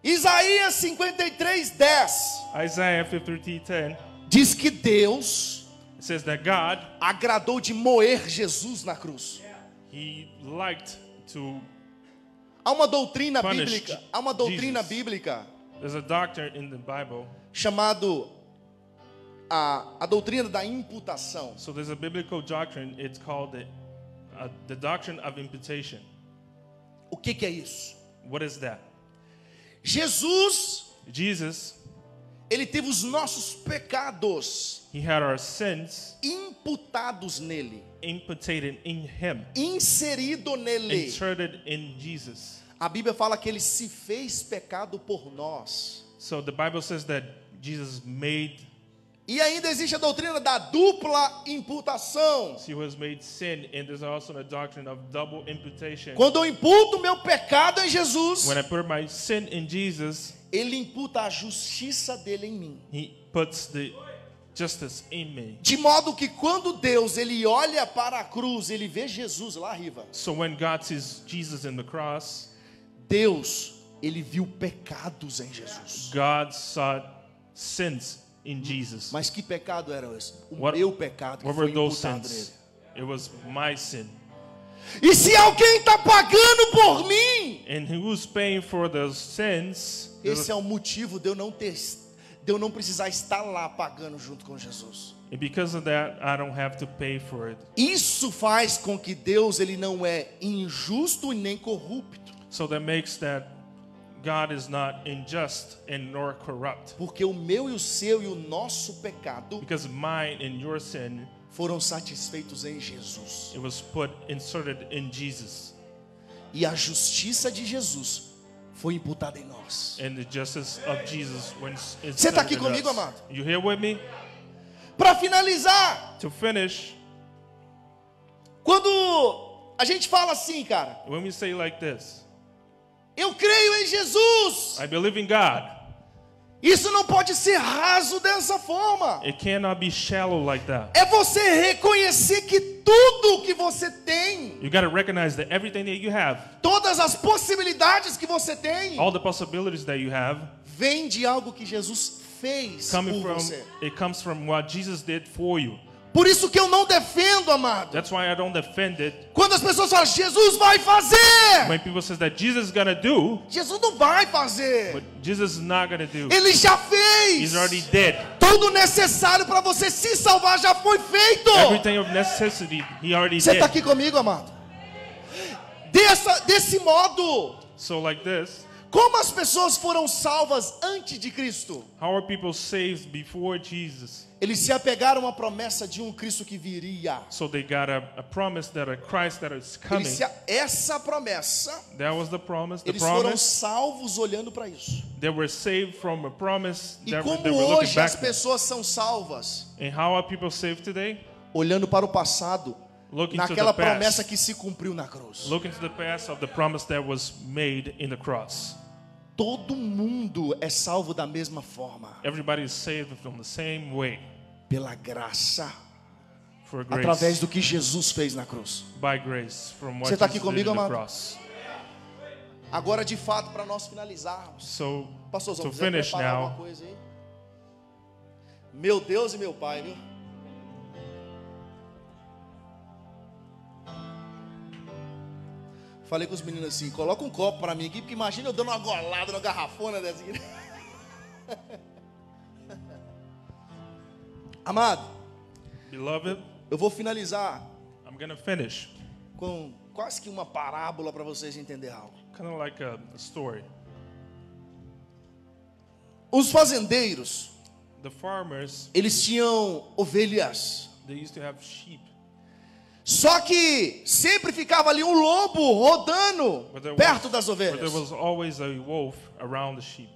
Isaías 53:10 Isaiah 53:10 diz que Deus says that God, agradou de moer Jesus na cruz. He liked to. Há uma doutrina Punished bíblica, há uma doutrina Jesus. bíblica There's a doctrine in the Bible chamado a doutrina da imputação. So there's a biblical doctrine. It's called the doctrine of imputation. O que é isso? What is that? Jesus, Jesus, ele teve os nossos pecados he had our sins imputados nele, imputed in him, inserido nele. inserted in Jesus. A Bíblia fala que ele se fez pecado por nós. So the Bible says that Jesus made, E ainda existe a doutrina da dupla imputação. he was made sin, and there's also a doctrine of double imputation. Quando eu imputo meu pecado em Jesus, When I put my sin in Jesus, ele imputa a justiça dele em mim. he puts the justice in me. De modo que quando Deus ele olha para a cruz, ele vê Jesus lá arriba. So when God sees Jesus in the cross, Deus, ele viu pecados em Jesus. God saw sins in Jesus. Mas que pecado era esse? O What- meu pecado que What foi were those imputado sins? nele. It was my sin. E se alguém está pagando por mim, And who's paying for those sins? esse é o motivo de eu não precisar estar lá pagando junto com Jesus. And because of that, I don't have to pay for it. Isso faz com que Deus ele não é injusto e nem corrupto, So that makes that God is not unjust and nor corrupt. porque o meu e o seu e o nosso pecado Because mine and your sin, foram satisfeitos em Jesus. it was inserted in Jesus. E a justiça de Jesus foi imputada em nós. And the justice of Jesus when it's Você está aqui inserted in comigo, us. amado? You here with me? Para finalizar, To finish, quando a gente fala assim, cara, when we say like this, eu creio em Jesus, I believe in God, isso não pode ser raso dessa forma. it cannot be shallow like that. É você reconhecer que tudo que você tem, You got to recognize that everything that you have, todas as possibilidades que você tem, all the possibilities that you have, vem de algo que Jesus fez coming por from, você. it comes from what Jesus did for you. Por isso que eu não defendo, amado, That's why I don't defend it. quando as pessoas falam, Jesus vai fazer. When people say that Jesus is gonna do, Jesus não vai fazer. but Jesus is not gonna do. Ele já fez. He's already dead. Tudo necessário para você se salvar já foi feito. Everything of necessity, He already Você está did. aqui comigo, amado? Desse modo, So like this, como as pessoas foram salvas antes de Cristo? how are people saved before Jesus? Eles se apegaram à promessa de um Cristo que viria. So they got a promise that a Christ that is coming. Essa promessa, That was the promise. The eles foram promise. salvos olhando para isso. They were saved from a promise E that como they were looking hoje as back. pessoas são salvas? And how are people saved today? Olhando para o passado, Looking to naquela the past. promessa que se cumpriu na cruz. Looking to the past of the promise that was made in the cross. Todo mundo é salvo da mesma forma, Everybody is saved from the same way. pela graça, For grace. através do que Jesus fez na cruz. By grace. From what Você está aqui Jesus did comigo, in the amado? cross. Agora, de fato, para nós finalizarmos, So, Pastorzão, to quiser finish preparar now, alguma coisa aí? Meu Deus e meu Pai, viu? Falei com os meninos assim, coloca um copo para mim aqui, porque imagina eu dando uma golada, uma garrafona dessa aqui. Amado, beloved, eu vou finalizar I'm going to finish. com quase que uma parábola para vocês entenderem algo. Kind of like a story. Os fazendeiros, The farmers, eles tinham ovelhas. they used to have sheep. Só que sempre ficava ali um lobo rodando perto das But there ovelhas. was always a wolf around the sheep.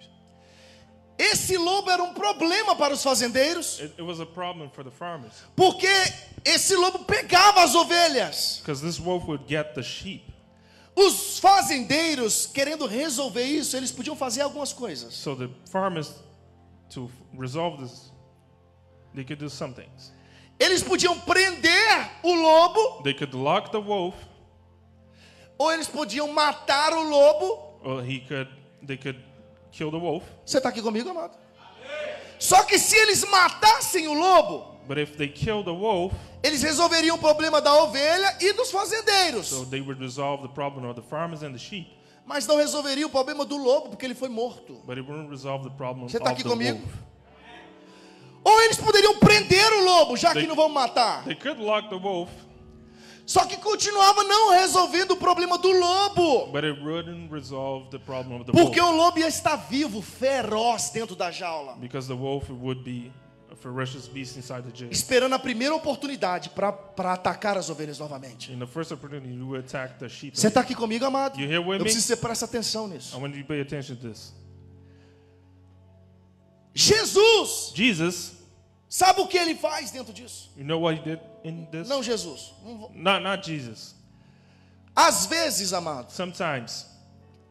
Esse lobo era um problema para os fazendeiros, It was a problem for the farmers. porque esse lobo pegava as ovelhas. Because this wolf would get the sheep. Os fazendeiros, querendo resolver isso, eles podiam fazer algumas coisas. So the farmers, to resolve this, they could do some things. Eles podiam prender o lobo, They could lock the wolf, ou eles podiam matar o lobo. or they could kill the wolf. Você está aqui comigo, amado? Só que se eles matassem o lobo, But if they kill the wolf, eles resolveriam o problema da ovelha e dos fazendeiros. so they would resolve the problem of the farmers and the sheep. Mas não resolveria o problema do lobo, porque ele foi morto. But it wouldn't resolve the problem Você está of aqui the comigo? wolf. Ou eles poderiam prender o lobo, já que não vão matar. They could lock the wolf, Só que continuava não resolvendo o problema do lobo. but it wouldn't resolve the problem of the Porque wolf. o lobo ia estar vivo, feroz dentro da jaula, Because the wolf would be a ferocious beast inside the jail. esperando a primeira oportunidade para atacar as ovelhas novamente. In the first opportunity, you would attack the sheep. Você está aqui comigo, amado? You here with Eu me? preciso que você preste atenção nisso. I want you to pay attention to this. Jesus, Jesus, sabe o que ele faz dentro disso? you know what he did in this? Não, Jesus. Não vou- Not Jesus. Às vezes, amado, Sometimes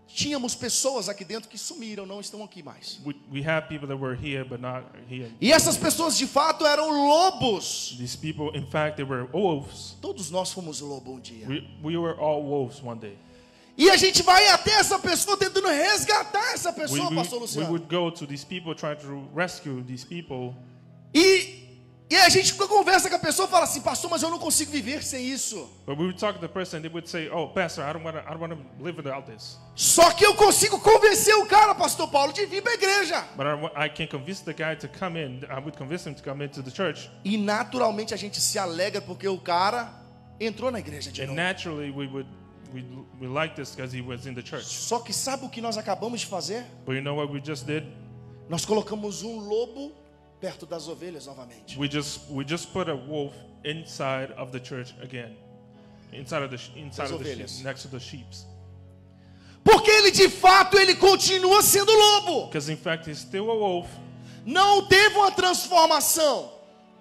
tínhamos pessoas aqui dentro que sumiram, não estão aqui mais. we have people that were here but not here. E essas pessoas de fato eram lobos. These people, in fact, they were wolves. Todos nós fomos lobo um dia. We were all wolves one day. E a gente vai até essa pessoa tentando resgatar essa We, pessoa, we, pastor we Luciano. would go to these people trying to rescue these people. E a gente conversa com a pessoa e fala assim, pastor, mas eu não consigo viver sem isso. But we would talk to the person, they would say, "Oh, Pastor, I don't want to live without this." Só que eu consigo convencer o cara, pastor Paulo, de vir para a igreja. But I can convince the guy to come in. I would convince him to come into the church. E naturalmente a gente se alegra porque o cara entrou na igreja de And novo. naturally, we like this because he was in the church. Só que sabe o que nós acabamos de fazer? But you know what we just did? Nós colocamos um lobo perto das ovelhas novamente. We just put a wolf inside of the church again, inside of the ovelhas. sheep, next to the sheep. Porque ele de fato ele continua sendo lobo. Because in fact, he's still a wolf, Não teve uma transformação.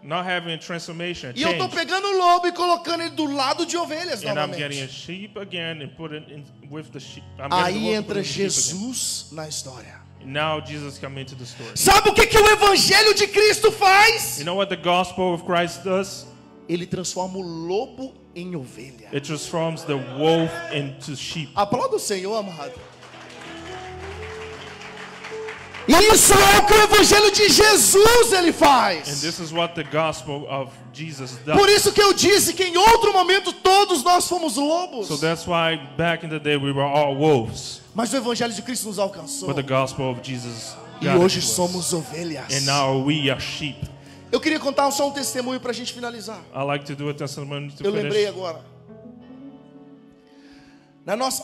not having a transformation, E eu estou change. pegando o lobo e colocando ele do lado de ovelhas And I'm getting a novamente. sheep again and put it in with the sheep. I'm getting the Aí wolf, put entra it in the sheep again. Jesus na história. Now Jesus come into the story. Sabe o que o evangelho de Cristo faz? You know what the gospel of Christ does? Ele transforma o lobo em ovelha. It transforms the wolf into sheep. Aplauda o Senhor, amado. Isso é o que o evangelho de Jesus ele And faz. this is what the gospel of Jesus Por does. isso que eu disse que em outro momento todos nós fomos lobos. So that's why back in the day we were all wolves. Mas o evangelho de Cristo nos alcançou. But the gospel of Jesus E got hoje us. somos ovelhas. And now we are sheep. Eu queria contar só um testemunho para a gente finalizar. I like to do a testimony to Eu lembrei finish. agora.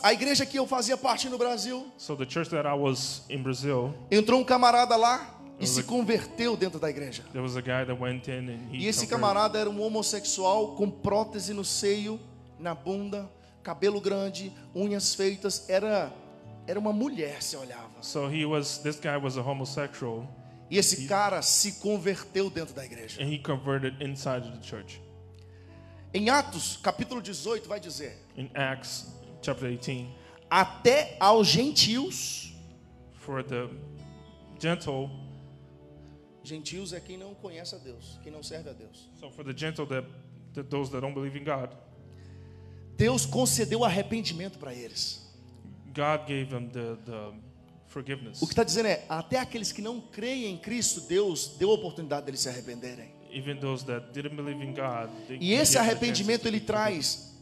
A igreja que eu fazia parte no Brasil, So the church that I was in Brazil, entrou um camarada lá e se converteu dentro da igreja. there was a guy that went in and E he esse converted. camarada era um homossexual com prótese no seio, na bunda, cabelo grande, unhas feitas. Era uma mulher, se olhava. So this guy was a homosexual E esse cara se converteu dentro da igreja. and he converted inside of the church. Em Atos, capítulo 18, vai dizer: In Acts chapter 18, até aos gentios. for the gentle, Gentios é quem não conhece a Deus, quem não serve a Deus. so for the gentle that those that don't believe in God, Deus concedeu arrependimento para eles. God gave them the forgiveness. O que está dizendo é, até aqueles que não creem em Cristo, Deus deu a oportunidade deles se arrependerem. Even those that didn't believe in God, E esse they get arrependimento repentance. ele traz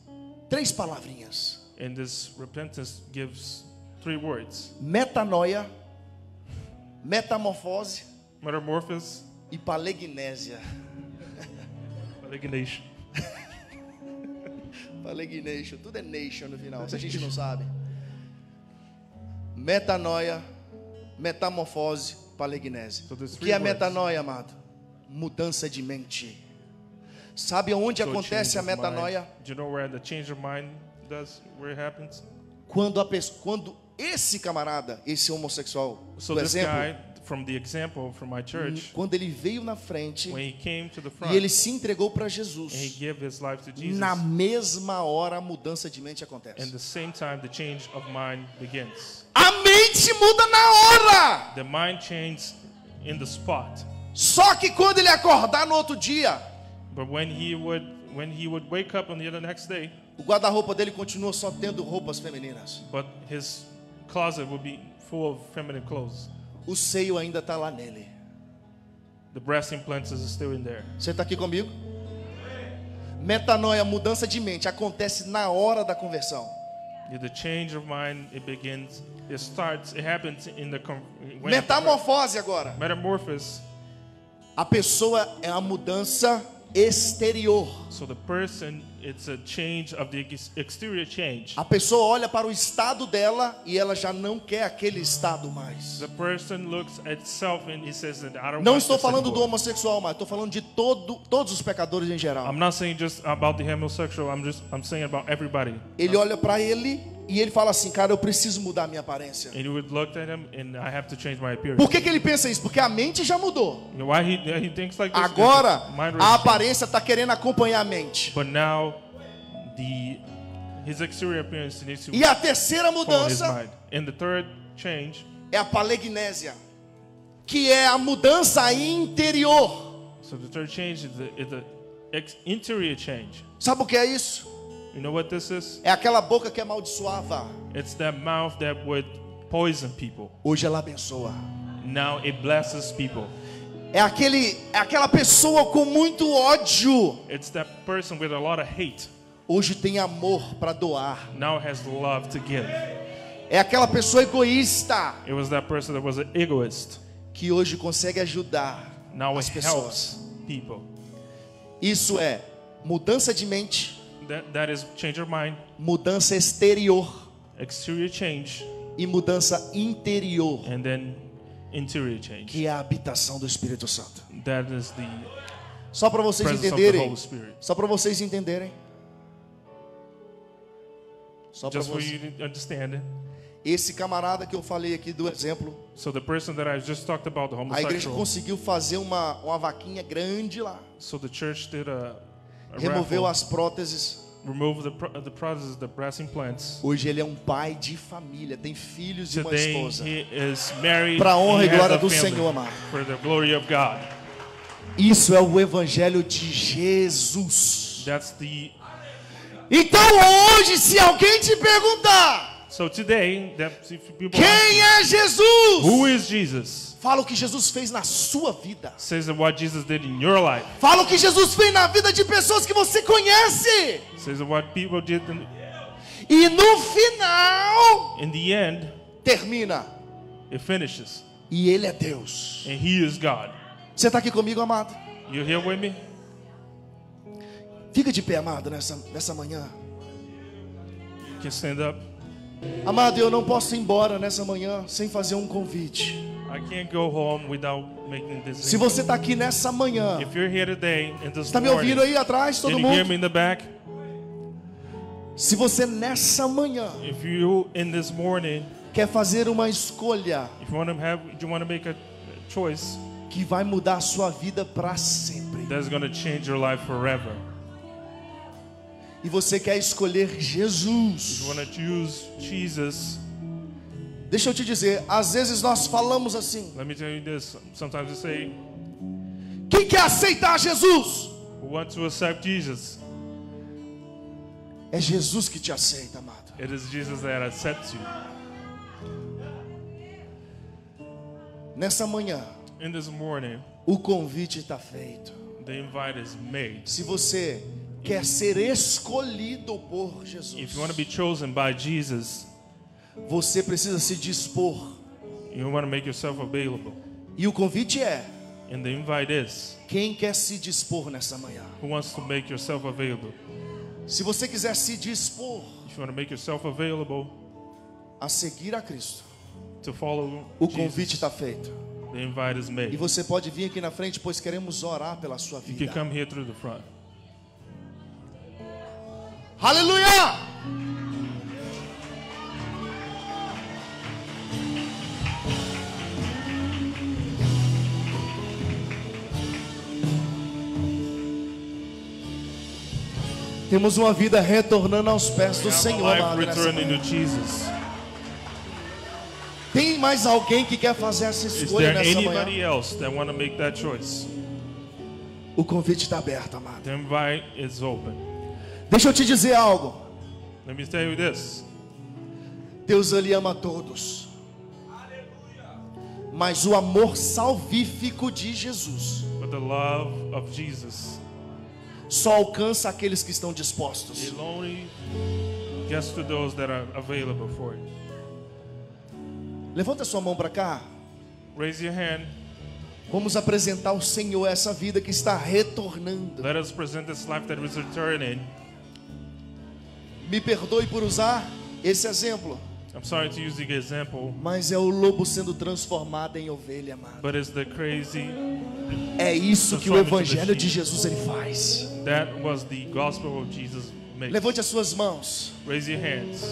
3 palavrinhas: And this repentance gives 3 words: metanoia, metamorfose metamorphosis, e palegnésia. resignation. Palegnation, tudo é nation no final, se a gente não sabe. Metanoia, metamorfose, palegnésia. So there's O 3 que é words. metanoia, amado? Mudança de mente. Sabe onde So acontece change a of mind. metanoia? Do you know where the change of mind does? Where it happens? Quando esse camarada, esse homossexual, So do this exemplo, guy, from the example from my church, quando ele veio na frente when he came to the front e ele se entregou para and he Jesus, gave his life to Jesus, na mesma hora a mudança de mente and acontece. the same time the change of mind begins. A mente muda na hora. The mind changes in the spot. Só que quando ele acordar no outro dia, But when he would wake up on the next day, o guarda-roupa dele continua só tendo roupas femininas. but his closet would be full of feminine clothes. O seio ainda está lá nele. The breast implants is still in there. Você está aqui comigo? Metanoia, mudança de mente, acontece na hora da conversão. The change of mind, it happens in the when Metamorfose agora. metamorphosis. A pessoa é a mudança exterior. So the person, it's a change of the exterior change. A pessoa olha para o estado dela e ela já não quer aquele estado mais. The person looks at self and he says that I don't Não want estou this falando do anymore. homossexual, mas estou falando de todos os pecadores em geral. I'm not saying just about the homosexual. I'm saying about everybody. Ele olha para ele e ele fala assim, cara, eu preciso mudar a minha aparência. And you would look at him and I have to change my appearance. Por que ele pensa isso? Porque a mente já mudou. You know why he thinks like this? Agora, Mind a was- aparência está querendo acompanhar a mente. But now, his exterior appearance needs to E a terceira follow his mudança mind. And the third change, é a palegnésia, que é a mudança interior. so the third change is the interior change. Sabe o que é isso? You know what this is? É aquela boca que amaldiçoava. It's that mouth that would poison people. Hoje ela abençoa. Now it blesses people. É aquela pessoa com muito ódio. It's that person with a lot of hate. Hoje tem amor para doar. Now has love to give. É aquela pessoa egoísta It was that person that was an egoist. que hoje consegue ajudar Now as it pessoas. helps people. Isso é mudança de mente, That is change your mind, mudança exterior exterior change, e mudança interior, and then interior change. que é a habitação do Espírito Santo. That is the Só para vocês presence of the entenderem. Holy Spirit. Só para vocês entenderem. Só para Just for vocês. you to understand it. Esse camarada que eu falei aqui do exemplo, So the person that I just talked about, the a igreja homosexual. conseguiu fazer uma vaquinha grande lá. So the church did a Removeu raffle, as próteses. remove the process, the brass implants. Hoje ele é um pai de família, tem filhos e uma Today esposa. he is married. Pra honra he e has glória a do family. Senhor, amado. For the glory of God. Isso é o evangelho de Jesus. That's the. Então hoje, se alguém te perguntar So today, that if people quem é ask, Jesus, who is Jesus? fala o que Jesus fez na sua vida. Says that what Jesus did in your life. Fala o que Jesus fez na vida de pessoas que você conhece. Says that what people did E no final, in the end, termina. it finishes. E Ele é Deus. And He is God. Você está aqui comigo, amado? You here with me? Fica de pé, amado, nessa manhã. You can stand up. Amado, eu não posso ir embora nessa manhã sem fazer um convite. I can't go home without making this. Se você está aqui nessa manhã, If you're here today and this está me morning, ouvindo aí atrás, todo can you hear me mundo? in the back? Se você nessa manhã If you in this morning, quer fazer uma escolha if you want to make a choice que vai mudar a sua vida para sempre, that's going to change your life forever. e você quer escolher You Jesus, want to choose Jesus. deixa eu te dizer, às vezes nós falamos assim: Let me tell you this. Sometimes you say, quem quer aceitar Jesus? we want to accept Jesus. É Jesus que te aceita, amado. It is Jesus that accepts you. Nessa manhã, In this morning, o convite está feito. the invite is made. Se você quer ser escolhido por If Jesus, you want to be chosen by Jesus, você precisa se dispor. you want to make yourself available. E o convite é: And the invite is, quem quer se dispor nessa manhã? who wants to make yourself available? Se você quiser se dispor If you want to make yourself available a seguir a Cristo, to follow o convite Jesus, está feito. the invite is E made. você pode vir aqui na frente, pois queremos orar pela sua You can vida. come here through the front. Aleluia! Temos uma vida retornando aos pés do Have a Senhor, life amado, nessa returning manhã. to Jesus. Tem mais alguém que quer fazer essa Is escolha there nessa manhã? anybody else that want to make that choice? O convite está aberto, amado. The invite is open. Deixa eu te dizer algo. Let me tell you this. Deus ele ama a todos. Mas o amor salvífico de Jesus But the love of Jesus, só alcança aqueles que estão dispostos. it only gets to those that are available for it. Levanta sua mão para cá. Raise your hand. Vamos apresentar ao Senhor essa vida que está retornando. Let us present this life that is returning. Me perdoe por usar esse exemplo, I'm sorry to use the example, mas é o lobo sendo transformado em ovelha, amado. but it's the crazy. É isso que o evangelho de Jesus ele faz. That was the gospel of Jesus made. Levante as suas mãos. Raise your hands.